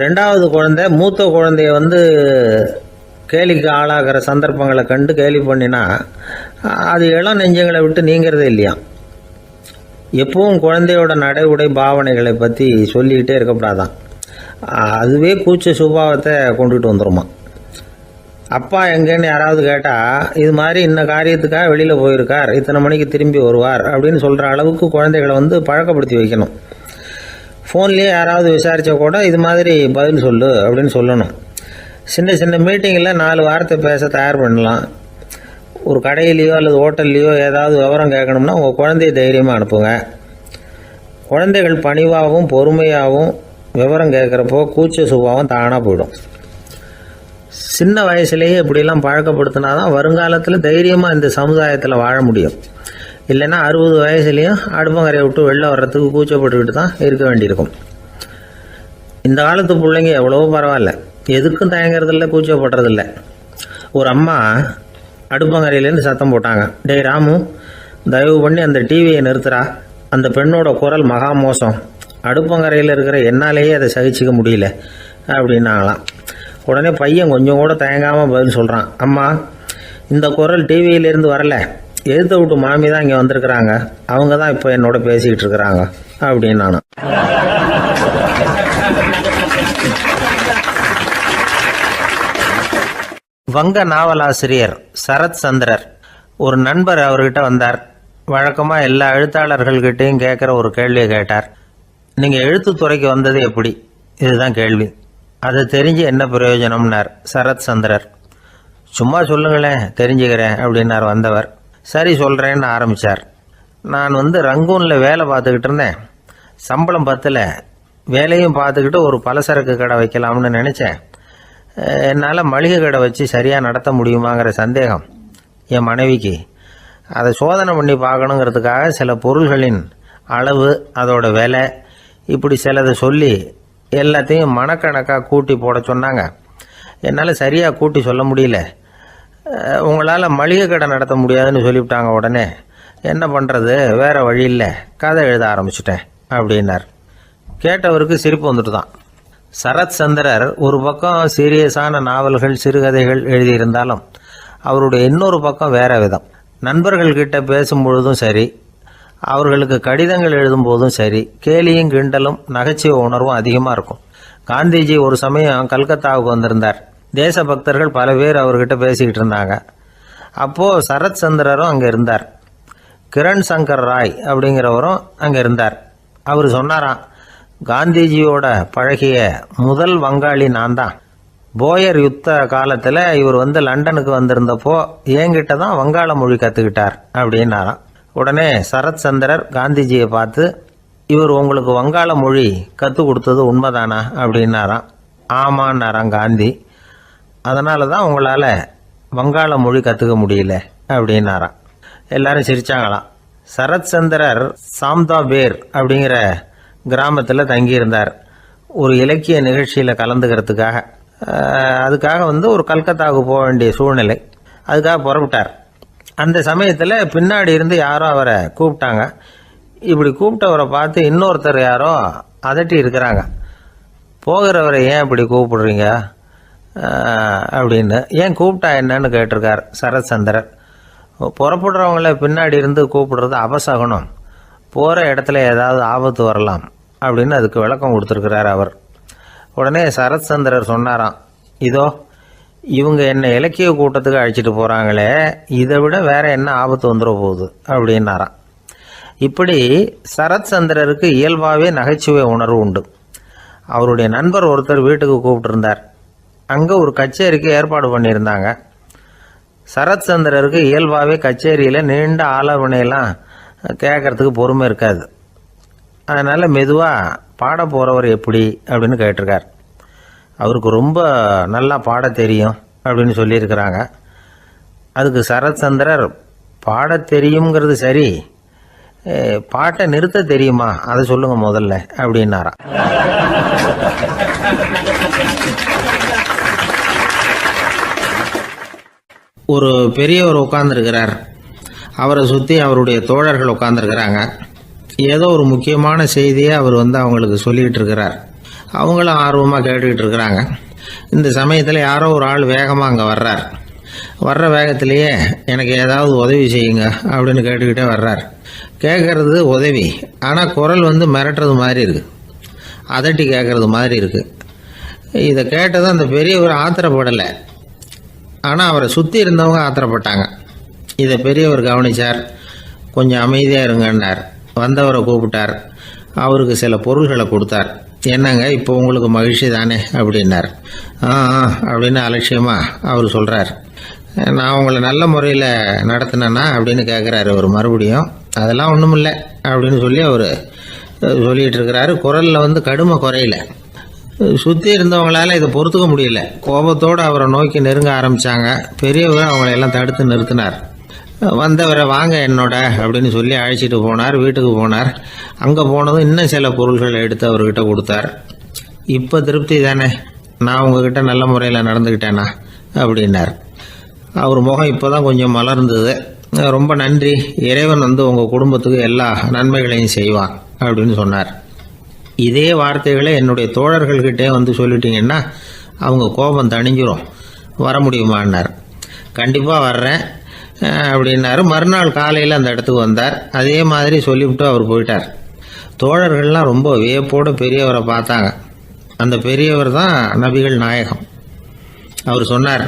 ரெண்டாவது குழந்தை மூத்த குழந்தைய கேலிக்கு ஆளாகிற சந்தர்ப்பங்களை கண்டு கேலி பண்ணினா அது இளம் நெஞ்சங்களை விட்டு நீங்கிறதே இல்லையா. எப்பவும் குழந்தையோட நடை உடை பாவனைகளை பற்றி சொல்லிக்கிட்டே இருக்கக்கூடாதான். அதுவே கூச்ச சுபாவத்தை கொண்டுகிட்டு வந்துடுமா. அப்பா எங்கேன்னு யாராவது கேட்டால் இது மாதிரி இன்ன காரியத்துக்காக வெளியில் போயிருக்கார், இத்தனை மணிக்கு திரும்பி வருவார் அப்படின்னு சொல்கிற அளவுக்கு குழந்தைகளை பழக்கப்படுத்தி வைக்கணும். ஃபோன்லேயே யாராவது விசாரித்தா கூட இது மாதிரி பதில் சொல்லு அப்படின்னு சொல்லணும். சின்ன சின்ன மீட்டிங்கில் 4 வார்த்தை பேச தயார் பண்ணலாம். ஒரு கடையிலையோ அல்லது ஹோட்டல்லையோ ஏதாவது விவரம் கேட்கணும்னா உங்கள் குழந்தைய தைரியமாக அனுப்புங்க. குழந்தைகள் பணிவாகவும் பொறுமையாகவும் விவரம் கேட்குறப்போ கூச்ச சுபாவம் தானாக போயிடும். சின்ன வயசுலேயே இப்படிலாம் பழக்கப்படுத்தினா தான் வருங்காலத்தில் தைரியமாக இந்த சமுதாயத்தில் வாழ முடியும். இல்லைன்னா 60 வயசுலேயும் அடுப்பங்கரையை விட்டு வெளில வர்றதுக்கு கூச்சப்பட்டுக்கிட்டு தான் இருக்க வேண்டியிருக்கும். இந்த காலத்து பிள்ளைங்க எவ்வளவோ பரவாயில்ல, எதுக்கும் தயங்குறதில்ல, கூச்சப்படுறதில்ல. ஒரு அம்மா அடுப்பங்கரையிலேருந்து சத்தம் போட்டாங்க, டேய் ராமு, தயவு பண்ணி அந்த டிவியை நிறுத்துறா, அந்த பெண்ணோட குரல் மகா மோசம், அடுப்பங்கரையில் இருக்கிற என்னாலேயே அதை சகிச்சிக்க முடியல அப்படின்னாங்களாம். உடனே பையன் கொஞ்சம் கூட தயங்காமல் பதில் சொல்கிறான், அம்மா இந்த குரல் டிவியிலேருந்து வரல, எழுத்த விட்டு மாமி தான் இங்கே வந்திருக்கிறாங்க, அவங்க தான் இப்போ என்னோட பேசிக்கிட்டு இருக்கிறாங்க அப்படின்னு நான். வங்க நாவலாசிரியர் சரத் சந்திரர் ஒரு நண்பர் அவர்கிட்ட வந்தார். வழக்கமாக எல்லா எழுத்தாளர்கள்கிட்டையும் கேட்குற ஒரு கேள்வியை கேட்டார். நீங்கள் எழுத்துத்துறைக்கு வந்தது எப்படி? இதுதான் கேள்வி. அதை தெரிஞ்சு என்ன பிரயோஜனம்னார் சரத் சந்திரர். சும்மா சொல்லுங்களேன், தெரிஞ்சுக்கிறேன் அப்படின்னார் வந்தவர். சரி சொல்கிறேன்னு ஆரம்பித்தார். நான் ரங்கூனில் வேலை பார்த்துக்கிட்டு இருந்தேன். சம்பளம் பத்தல, வேலையும் பார்த்துக்கிட்டு ஒரு பலசரக்கு கடை வைக்கலாம்னு நினச்சேன். என்னால் மளிகை கடை வச்சு சரியாக நடத்த முடியுமாங்கிற சந்தேகம் என் மனைவிக்கு. அதை சோதனை பண்ணி பார்க்கணுங்கிறதுக்காக சில பொருள்களின் அளவு, அதோட விலை, இப்படி சிலதை சொல்லி எல்லாத்தையும் மனக்கணக்காக கூட்டி போட சொன்னாங்க. என்னால் சரியாக கூட்டி சொல்ல முடியல. உங்களால் மளிகை கடை நடத்த முடியாதுன்னு சொல்லிவிட்டாங்க. உடனே என்ன பண்ணுறது, வேறு வழி இல்லை, கதை எழுத ஆரம்பிச்சிட்டேன் அப்படின்னார். கேட்டவருக்கு சிரிப்பு வந்துட்டு தான். சரத் சந்திரர் ஒரு பக்கம் சீரியஸான நாவல்கள், சிறுகதைகள் எழுதியிருந்தாலும் அவருடைய இன்னொரு பக்கம் வேற விதம். நண்பர்கள்கிட்ட பேசும்பொழுதும் சரி, அவர்களுக்கு கடிதங்கள் எழுதும் போதும் சரி, கேலியும் கிண்டலும் நகைச்சுவை உணர்வும் அதிகமாக இருக்கும். காந்திஜி ஒரு சமயம் கல்கத்தாவுக்கு வந்திருந்தார். தேசபக்தர்கள் பல பேர் அவர்கிட்ட பேசிக்கிட்டு இருந்தாங்க. அப்போது சரத் சந்திரரும் அங்கே இருந்தார். கிரண் சங்கர் ராய் அப்படிங்கிறவரும் அங்கே இருந்தார். அவர் சொன்னாராம், காந்திஜியோட பழகிய முதல் வங்காளி நான் தான். போயர் யுத்த காலத்தில் இவர் லண்டனுக்கு வந்திருந்தப்போ என்கிட்ட தான் வங்காள மொழி கற்றுக்கிட்டார் அப்படின்னாராம். உடனே சரத் சந்திரர் காந்திஜியை பார்த்து, இவர் உங்களுக்கு வங்காள மொழி கற்றுக் கொடுத்தது உண்மைதானா அப்படின்னாராம். ஆமான்னாராம் காந்தி. அதனால தான் உங்களால் வங்காள மொழி கற்றுக்க முடியல அப்படின்னாராம். எல்லாரும் சிரிச்சாங்களாம். சரத் சந்திரர் சாம்தாபேர் அப்படிங்கிற கிராமத்தில் தங்கியிருந்தார் ஒரு இலக்கிய நிகழ்ச்சியில் கலந்துக்கிறதுக்காக. அதுக்காக ஒரு கல்கத்தாவுக்கு போக வேண்டிய சூழ்நிலை. அதுக்காக புறப்பட்டார். அந்த சமயத்தில் பின்னாடி இருந்து யாரோ அவரை கூப்பிட்டாங்க. இப்படி கூப்பிட்டவரை பார்த்து இன்னொருத்தர் யாரோ அதட்டி இருக்கிறாங்க. போகிறவரை ஏன் இப்படி கூப்பிடுறீங்க அப்படின்னு. ஏன் கூப்பிட்டா என்னன்னு கேட்டிருக்கார் சரத் சந்திரர். புறப்படுறவங்கள பின்னாடி இருந்து கூப்பிடுறது அபசகுனம், போகிற இடத்துல ஏதாவது ஆபத்து வரலாம் அப்படின்னு அதுக்கு விளக்கம் கொடுத்துருக்கிறார் அவர். உடனே சரத் சந்திரர் சொன்னாராம், இதோ இவங்க என்ன இலக்கிய கூட்டத்துக்கு அழைச்சிட்டு போகிறாங்களே, இதை விட வேற என்ன ஆபத்து வந்துட போகுது அப்படின்னாராம். இப்படி சரத் சந்திரருக்கு இயல்பாகவே நகைச்சுவை உணர்வு உண்டு. அவருடைய நண்பர் ஒருத்தர் வீட்டுக்கு கூப்பிட்டுருந்தார். அங்கே ஒரு கச்சேரிக்கு ஏற்பாடு பண்ணியிருந்தாங்க. சரத் சந்திரருக்கு இயல்பாகவே கச்சேரியில் நீண்ட ஆலோசனையெல்லாம் கேட்கறதுக்கு பொறுமை இருக்காது. அதனால் மெதுவாக பாட போகிறவர் எப்படி அப்படின்னு கேட்டிருக்கார். அவருக்கு ரொம்ப நல்லா பாட தெரியும் அப்படின்னு சொல்லியிருக்கிறாங்க. அதுக்கு சரத் சந்திரர், பாட தெரியுங்கிறது சரி, பாட்டை நிறுத்த தெரியுமா அதை சொல்லுங்க முதல்ல அப்படின்னாராம். ஒரு பெரியவர் உட்கார்ந்துருக்கிறார். அவரை சுற்றி அவருடைய தோழர்கள் உட்காந்துருக்கிறாங்க. ஏதோ ஒரு முக்கியமான செய்தியை அவர் அவங்களுக்கு சொல்லிகிட்டு இருக்கிறார். அவங்களும் ஆர்வமாக கேட்டுக்கிட்டு இருக்கிறாங்க. இந்த சமயத்தில் யாரோ ஒரு ஆள் வேகமாக அங்கே வர்றார். வர்ற வேகத்திலேயே எனக்கு ஏதாவது உதவி செய்யுங்க அப்படின்னு கேட்டுக்கிட்டே வர்றார். கேட்கறது உதவி, ஆனால் குரல் மிரட்டுறது மாதிரி இருக்குது, அதட்டி கேட்கறது மாதிரி இருக்குது. இதை கேட்டதும் அந்த பெரியவர் ஆத்திரப்படலை, ஆனால் அவரை சுற்றி இருந்தவங்க ஆத்திரப்பட்டாங்க. இதை பெரியவர் கவனித்தார். கொஞ்சம் அமைதியாக இருங்கன்னார். வந்தவரை கூப்பிட்டார். அவருக்கு சில பொருள்களை கொடுத்தார். என்னங்க இப்போ உங்களுக்கு மகிழ்ச்சி தானே அப்படின்னார். அப்படின்னு அலட்சியமாக அவர் சொல்கிறார். நான் உங்களை நல்ல முறையில் நடத்தினேன்னா அப்படின்னு கேட்குறாரு அவர் மறுபடியும். அதெல்லாம் ஒன்றும் இல்லை அப்படின்னு சொல்லி அவர் சொல்லிகிட்டு இருக்கிறாரு. குரலில் கடுமை குறையில. சுற்றி இருந்தவங்களால இதை பொறுத்துக்க முடியல. கோபத்தோடு அவரை நோக்கி நெருங்க ஆரம்பித்தாங்க. பெரியவர் அவங்களையெல்லாம் தடுத்து நிறுத்தினார். வந்தவரை வாங்க என்னோட அப்படின்னு சொல்லி அழைச்சிட்டு போனார். வீட்டுக்கு போனார். அங்கே போனதும் இன்னும் சில பொருள்களை எடுத்து அவர்கிட்ட கொடுத்தார். இப்போ திருப்தி தானே, நான் உங்ககிட்ட நல்ல முறையில் நடந்துக்கிட்டேனா அப்படின்னார். அவர் முகம் இப்போ தான் கொஞ்சம் மலர்ந்தது. ரொம்ப நன்றி, இறைவன் உங்கள் குடும்பத்துக்கு எல்லா நன்மைகளையும் செய்வான் அப்படின்னு சொன்னார். இதே வார்த்தைகளை என்னுடைய தோழர்கள்கிட்டே சொல்லிட்டீங்கன்னா அவங்க கோபம் தணிஞ்சிரும், வர முடியுமான்னார். கண்டிப்பாக வர்றேன் அப்படின்னாரு. மறுநாள் காலையில் அந்த இடத்துக்கு வந்தார். அதே மாதிரி சொல்லிவிட்டு அவர் போயிட்டார். தோழர்கள்லாம் ரொம்ப வியப்போடு பெரியவரை பார்த்தாங்க. அந்த பெரியவர் தான் நபிகள் நாயகம். அவர் சொன்னார்,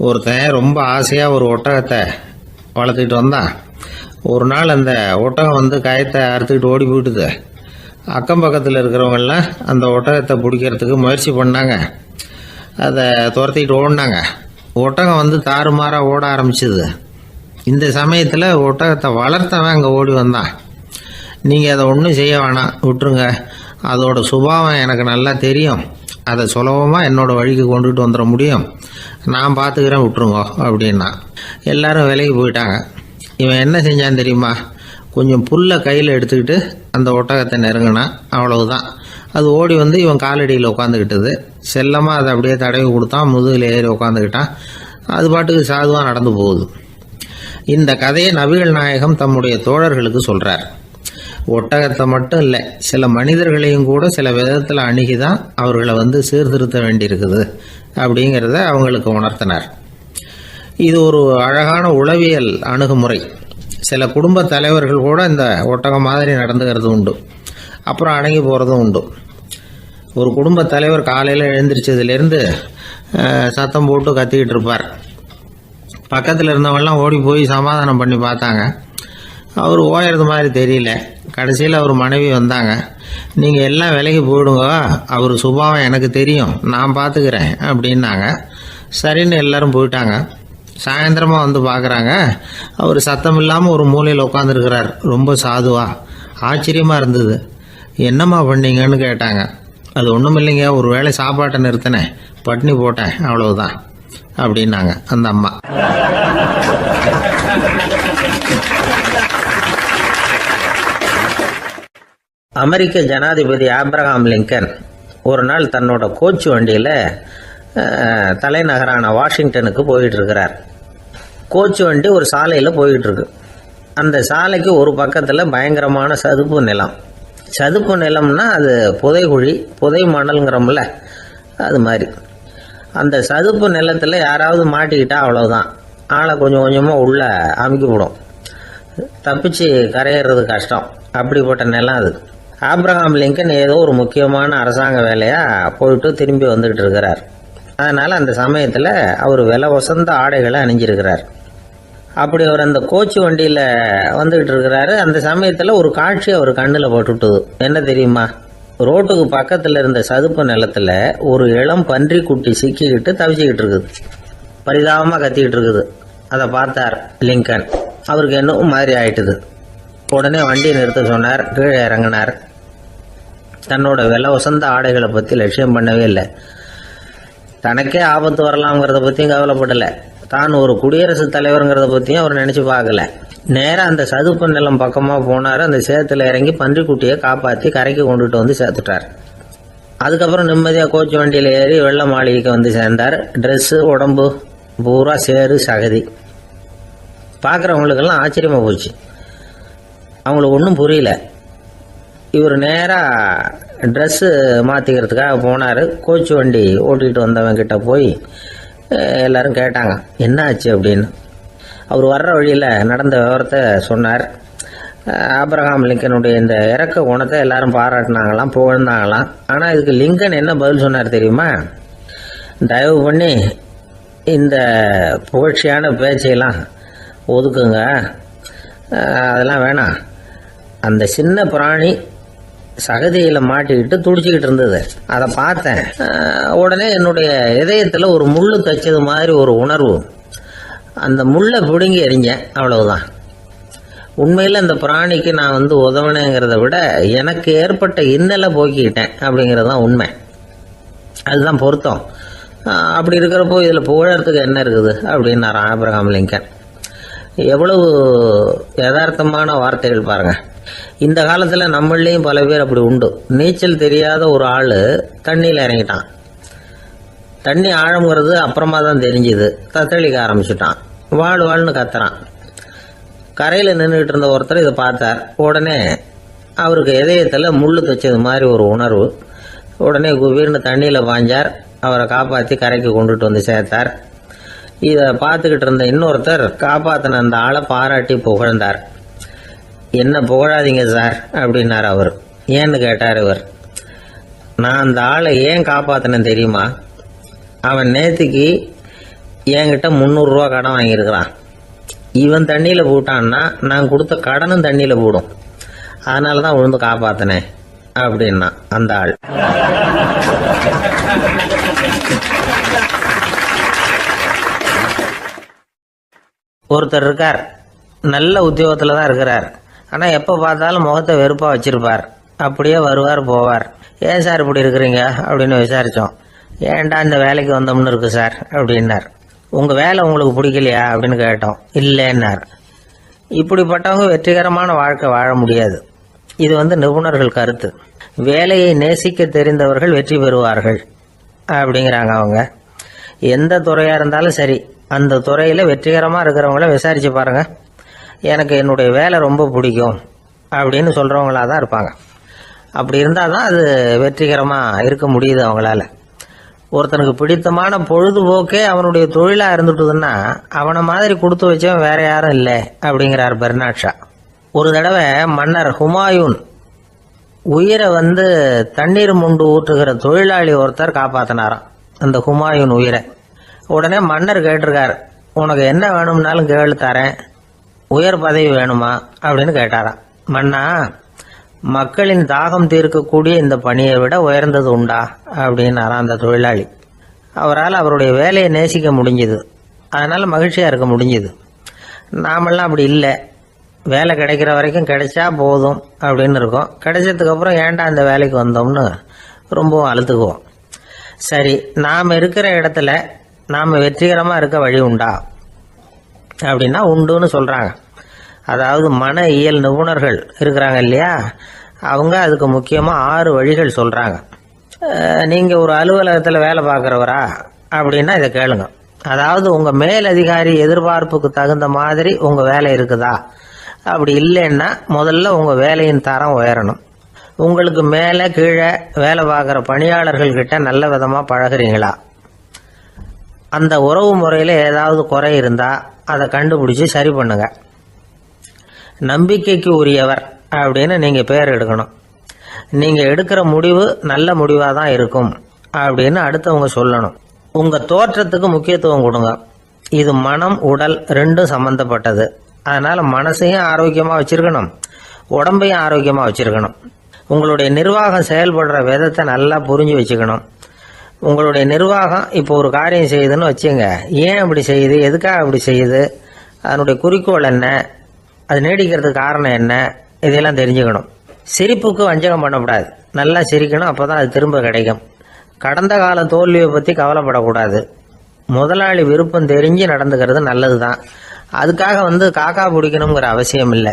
ஒருத்தன் ரொம்ப ஆசையாக ஒரு ஒட்டகத்தை வளர்த்துக்கிட்டு வந்தான். ஒரு நாள் அந்த ஒட்டகம் கயத்தை அறுத்துக்கிட்டு ஓடி போயிட்டுது. அக்கம் பக்கத்தில் இருக்கிறவங்கெல்லாம் அந்த ஒட்டகத்தை பிடிக்கிறதுக்கு முயற்சி பண்ணாங்க. அதை துரத்திக்கிட்டு ஓடினாங்க. ஒட்டகம் தாறுமாறாக ஓட ஆரம்பிச்சிது. இந்த சமயத்தில் ஒட்டகத்தை வளர்த்தவன் அங்கே ஓடி வந்தான். நீங்கள் அதை ஒன்றும் செய்ய வேணாம், விட்டுருங்க, அதோட சுபாவம் எனக்கு நல்லா தெரியும், அதை சுலபமாக என்னோடய வழிக்கு கொண்டுகிட்டு வந்துட முடியும், நான் பார்த்துக்கிறேன், விட்டுருங்க அப்படின்னா. எல்லாரும் விலைக்கு போயிட்டாங்க. இவன் என்ன செஞ்சான் தெரியுமா? கொஞ்சம் புல்லை கையில் எடுத்துக்கிட்டு அந்த ஒட்டகத்தை நெருங்கினான். அவ்வளவுதான். அது ஓடி இவன் காலடியில் உட்காந்துக்கிட்டது. செல்லமாக அதை அப்படியே தடவி கொடுத்தான். முதுகில் ஏறி உட்காந்துக்கிட்டான். அது பாட்டுக்கு சாதுவாக நடந்து போகுது. இந்த கதையை நபிகள் நாயகம் தம்முடைய தோழர்களுக்கு சொல்கிறார். ஒட்டகத்தை மட்டும் இல்லை, சில மனிதர்களையும் கூட சில விதத்தில் அணுகி தான் அவர்களை சீர்திருத்த வேண்டியிருக்குது அப்படிங்கிறத அவங்களுக்கு உணர்த்தினார். இது ஒரு அழகான உளவியல் அணுகுமுறை. சில குடும்ப தலைவர்கள் கூட இந்த ஒட்டகம் மாதிரி நடந்துக்கிறது உண்டு, அப்புறம் அடங்கி போகிறதும் உண்டு. ஒரு குடும்ப தலைவர் காலையில் எழுந்திரிச்சதுலேருந்து சத்தம் போட்டு கத்திக்கிட்டு இருப்பார். பக்கத்தில் இருந்தவங்கலாம் ஓடி போய் சமாதானம் பண்ணி பார்த்தாங்க. அவர் ஓயறது மாதிரி தெரியல. கடைசியில் அவர் மனைவி வந்தாங்க. நீங்கள் எல்லாம் விலைக்கு போயிடுங்க, அவர் சுபாவம் எனக்கு தெரியும், நான் பார்த்துக்கிறேன் அப்படின்னாங்க. சரின்னு எல்லாரும் போயிட்டாங்க. சாயந்தரமாக பார்க்குறாங்க, அவர் சத்தம் இல்லாமல் ஒரு மூலையில் உட்காந்துருக்கிறார். ரொம்ப சாதுவா. ஆச்சரியமாக இருந்தது. என்னம்மா பண்ணீங்கன்னு கேட்டாங்க. அது ஒன்றும் இல்லைங்க, ஒரு வேளை சாப்பாட்டை நிறுத்தினேன், பட்னி போட்டேன், அவ்வளவுதான் அப்படின்னாங்க அந்த அம்மா. அமெரிக்க ஜனாதிபதி ஆப்ரஹாம் லிங்கன் ஒரு நாள் தன்னோட கோச்சு வண்டியில் தலைநகரான வாஷிங்டனுக்கு போயிட்டு இருக்கிறார். கோச்சு வண்டி ஒரு சாலையில் போயிட்டு இருக்கு. அந்த சாலைக்கு ஒரு பக்கத்தில் பயங்கரமான சதுப்பு நிலம். சதுப்பு நிலம்னா அது புதைகுழி, புதை மணல்ங்கிறோம்ல, அது மாதிரி. அந்த சதுப்பு நிலத்தில் யாராவது மாட்டிக்கிட்டா அவ்வளோதான், ஆளை கொஞ்சம் கொஞ்சமாக உள்ளே அமுக்கிவிடும். தப்பிச்சு கரையிறது கஷ்டம். அப்படிப்பட்ட நிலம் அது. ஆப்ரஹாம் லிங்கன் ஏதோ ஒரு முக்கியமான அரசாங்க வேலையாக போயிட்டு திரும்பி வந்துக்கிட்டு இருக்கிறார். அதனால் அந்த சமயத்தில் அவர் விலை உசந்த ஆடைகளை அணிஞ்சிருக்கிறார். அப்படி அவர் அந்த கோச்சு வண்டியில் வந்துக்கிட்டு இருக்கிறாரு. அந்த சமயத்தில் ஒரு காட்சி அவர் கண்ணில் போட்டுவிட்டது. என்ன தெரியுமா? ரோட்டுக்கு பக்கத்தில் இருந்த சதுப்பு நிலத்தில் ஒரு இளம் பன்றி குட்டி சிக்கிக்கிட்டு தவிச்சிக்கிட்டு இருக்குது. பரிதாபமாக கத்திக்கிட்டு இருக்குது. அதை பார்த்தார் லிங்கன். அவருக்கு என்னவும் மாதிரி ஆயிட்டுது. உடனே வண்டியை நிறுத்த சொன்னார். கீழே இறங்கினார். தன்னோட விலை உசந்த ஆடைகளை பற்றி லட்சியம் பண்ணவே இல்லை. தனக்கே ஆபத்து வரலாம்ங்கிறத பற்றியும் கவலைப்படலை. தான் ஒரு குடியரசுத் தலைவருங்கிறத பற்றியும் அவர் நினச்சி பார்க்கல. நேராக அந்த சதுப்பு நிலம் பக்கமாக போனார். அந்த சேத்துல இறங்கி பன்றிக்குட்டியை காப்பாற்றி கரைக்கு கொண்டுட்டு வந்து சேர்த்துட்டார். அதுக்கப்புறம் நிம்மதியாக கோச்சு வண்டியில் ஏறி வெள்ள மாளிகைக்கு வந்து சேர்ந்தார். ட்ரெஸ்ஸு உடம்பு பூரா சேரு சகதி. பார்க்குறவங்களுக்கெல்லாம் ஆச்சரியமாக போச்சு. அவங்களுக்கு ஒன்றும் புரியல. இவர் நேராக ட்ரெஸ்ஸு மாற்றிக்கிறதுக்காக போனார். கோச்சு வண்டி ஓட்டிகிட்டு வந்தவங்கிட்ட போய் எல்லாரும் கேட்டாங்க என்ன ஆச்சு அப்படின்னு. அவர் வர்ற வழியில் நடந்த விவரத்தை சொன்னார். ஆபிரகாம் லிங்கனுடைய இந்த இறக்க குணத்தை எல்லாரும் பாராட்டினாங்களாம், புகழ்ந்தாங்களாம். ஆனால் இதுக்கு லிங்கன் என்ன பதில் சொன்னார் தெரியுமா? தயவு பண்ணி இந்த புகழ்ச்சியான பேச்சையெல்லாம் ஒதுக்குங்க, அதெல்லாம் வேணாம். அந்த சின்ன பிராணி சகதியில் மாட்டிக்கிட்டு துடிச்சிக்கிட்டு இருந்தது. அதை பார்த்தேன். உடனே என்னுடைய இதயத்தில் ஒரு முள்ளு தைச்சது மாதிரி ஒரு உணர்வு. அந்த முள்ளை பிடுங்கி எறிஞ்சேன், அவ்வளவுதான். உண்மையில் அந்த பிராணிக்கு நான் உதவினேங்கிறத விட எனக்கு ஏற்பட்ட இன்னலை போக்கிக்கிட்டேன் அப்படிங்கிறது தான் உண்மை. அதுதான் பொருத்தம். அப்படி இருக்கிறப்போ இதில் புகழறதுக்கு என்ன இருக்குது அப்படின்னார் ஆபிரகாம் லிங்கன். எவ்வளவு யதார்த்தமான வார்த்தைகள் பாருங்கள். இந்த காலத்தில் நம்மளையும் பல பேர் அப்படி உண்டு. நீச்சல் தெரியாத ஒரு ஆள் தண்ணியில் இறங்கிட்டான். தண்ணி ஆழங்கிறது அப்புறமா தான் தெரிஞ்சுது. தத்தளிக்க ஆரம்பிச்சுட்டான். வாழ்னு கத்துறான். கரையில் நின்றுட்டு இருந்த ஒருத்தர் இதை பார்த்தார். உடனே அவருக்கு இதயத்தில் முள்ளு தைச்சது மாதிரி ஒரு உணர்வு. உடனே குபீர்னு தண்ணியில் பாஞ்சார். அவரை காப்பாற்றி கரைக்கு கொண்டுட்டு வந்து சேர்த்தார். இதை பார்த்துக்கிட்டு இருந்த இன்னொருத்தர் காப்பாற்றின அந்த ஆளை பாராட்டி புகழ்ந்தார். என்ன புகழாதீங்க சார் அப்படின்னார் அவர். ஏன்னு கேட்டார் இவர். நான் அந்த ஆளை ஏன் காப்பாற்றினேன் தெரியுமா? அவன் நேற்றுக்கு என்கிட்ட 300 ரூபா கடன் வாங்கியிருக்கிறான். இவன் தண்ணியில் போட்டான்னா நான் கொடுத்த கடனும் தண்ணியில் போடும். அதனால தான் விழுந்து காப்பாற்றினேன் அப்படின்னா அந்த ஆள். ஒருத்தர் இருக்கார். நல்ல உத்தியோகத்தில் தான் இருக்கிறார். ஆனால் எப்போ பார்த்தாலும் முகத்தை வெறுப்பாக வச்சிருப்பார். அப்படியே வருவார் போவார். ஏன் சார் இப்படி இருக்கிறீங்க அப்படின்னு விசாரித்தோம். ஏன்டா இந்த வேலைக்கு வந்தோம்னு இருக்கு சார் அப்படின்னார். உங்கள் வேலை உங்களுக்கு பிடிக்கலையா அப்படின்னு கேட்டோம். இல்லைன்னார். இப்படிப்பட்டவங்க வெற்றிகரமான வாழ்க்கை வாழ முடியாது. இது நிபுணர்கள் கருத்து. வேலையை நேசிக்க தெரிந்தவர்கள் வெற்றி பெறுவார்கள் அப்படிங்கிறாங்க அவங்க. எந்த துறையாக இருந்தாலும் சரி, அந்த துறையில் வெற்றிகரமாக இருக்கிறவங்கள விசாரித்து பாருங்கள். எனக்கு என்னுடைய வேலை ரொம்ப பிடிக்கும் அப்படின்னு சொல்கிறவங்களாக தான் இருப்பாங்க. அப்படி இருந்தால் தான் அது வெற்றிகரமாக இருக்க முடியுது அவங்களால. ஒருத்தனுக்கு பிடித்தமான பொழுதுபோக்கே அவனுடைய தொழிலாக இருந்துட்டுதுன்னா அவனை மாதிரி கொடுத்து வச்சவன் வேற யாரும் இல்லை அப்படிங்கிறார் பெர்னாட் ஷா. ஒரு தடவை மன்னர் ஹுமாயூன் உயிரை தண்ணீர் முண்டு ஊற்றுகிற தொழிலாளி ஒருத்தர் காப்பாற்றினாராம் அந்த ஹுமாயூன் உயிரை. உடனே மன்னர் கேட்டிருக்கார், உனக்கு என்ன வேணும்னாலும் கேளு தரேன், உயர் பதவி வேணுமா அப்படின்னு கேட்டாராம். மன்னா, மக்களின் தாகம் தீர்க்கக்கூடிய இந்த பணியை விட உயர்ந்தது உண்டா அப்படின்னாராம் அந்த தொழிலாளி. அவரால் அவருடைய வேலையை நேசிக்க முடிஞ்சுது. அதனால் மகிழ்ச்சியாக இருக்க முடிஞ்சுது. நாமெல்லாம் அப்படி இல்லை. வேலை கிடைக்கிற வரைக்கும் கிடைச்சா போதும் அப்படின்னு இருக்கோம். கிடைச்சதுக்கப்புறம் ஏன்டா இந்த வேலைக்கு வந்தோம்னு ரொம்பவும் அழுத்துக்குவோம். சரி, நாம் இருக்கிற இடத்துல நாம் வெற்றிகரமாக இருக்க வழி உண்டா அப்படின்னா உண்டுன்னு சொல்கிறாங்க. அதாவது மன இயல் நிபுணர்கள் இருக்கிறாங்க இல்லையா, அவங்க அதுக்கு முக்கியமாக 6 வழிகள் சொல்கிறாங்க. நீங்கள் ஒரு அலுவலகத்தில் வேலை பார்க்குறவரா அப்படின்னா இதை கேளுங்க. அதாவது உங்கள் மேலதிகாரி எதிர்பார்ப்புக்கு தகுந்த மாதிரி உங்கள் வேலை இருக்குதா? அப்படி இல்லைன்னா முதல்ல உங்கள் வேலையின் தரம் உயரணும். உங்களுக்கு மேலே கீழே வேலை பார்க்குற பணியாளர்கள்கிட்ட நல்ல விதமாக பழகிறீங்களா? அந்த உறவு முறையில் ஏதாவது குறை இருந்தால் அதை கண்டுபிடிச்சி சரி பண்ணுங்க. நம்பிக்கைக்கு உரியவர் அப்படின்னு நீங்கள் பேர் எடுக்கணும். நீங்கள் எடுக்கிற முடிவு நல்ல முடிவாக தான் இருக்கும் அப்படின்னு அடுத்தவங்க சொல்லணும். உங்கள் தோற்றத்துக்கு முக்கியத்துவம் கொடுங்க. இது மனம் உடல் ரெண்டும் சம்பந்தப்பட்டது. அதனால் மனசையும் ஆரோக்கியமாக வச்சுருக்கணும், உடம்பையும் ஆரோக்கியமாக வச்சுருக்கணும். உங்களுடைய நிர்வாகம் செயல்படுற விதத்தை நல்லா புரிஞ்சு வச்சுக்கணும். உங்களுடைய நிர்வாகம் இப்போ ஒரு காரியம் செய்யுதுன்னு வச்சுங்க, ஏன் அப்படி செய்யுது, எதுக்காக அப்படி செய்யுது, அதனுடைய குறிக்கோள் என்ன, அது நீடிக்கிறதுக்கு காரணம் என்ன, இதெல்லாம் தெரிஞ்சுக்கணும். சிரிப்புக்கு வஞ்சகம் பண்ணக்கூடாது, நல்லா சிரிக்கணும், அப்போ தான் அது திரும்ப கிடைக்கும். கடந்த கால தோல்வியை பற்றி கவலைப்படக்கூடாது. முதலாளி விருப்பம் தெரிஞ்சு நடந்துக்கிறது நல்லது தான். அதுக்காக காக்கா பிடிக்கணுங்கிற அவசியம் இல்லை.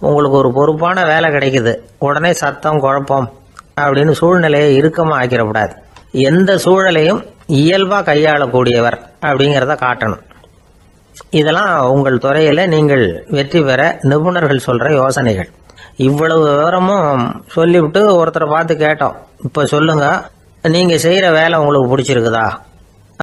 உங்களுக்கு ஒரு பொறுப்பான வேலை கிடைக்குது, உடனே சத்தம் குழப்பம் அப்படின்னு சூழ்நிலையை இறுக்கமாக ஆக்கிடக்கூடாது. எந்த சூழலையும் இயல்பாக கையாளக்கூடியவர் அப்படிங்கிறத காட்டணும். இதெல்லாம் உங்கள் துறையில் நீங்கள் வெற்றி பெற நிபுணர்கள் சொல்கிற யோசனைகள். இவ்வளவு விவரமும் சொல்லிவிட்டு ஒருத்தரை பார்த்து கேட்டோம், இப்போ சொல்லுங்கள், நீங்கள் செய்கிற வேலை உங்களுக்கு பிடிச்சிருக்குதா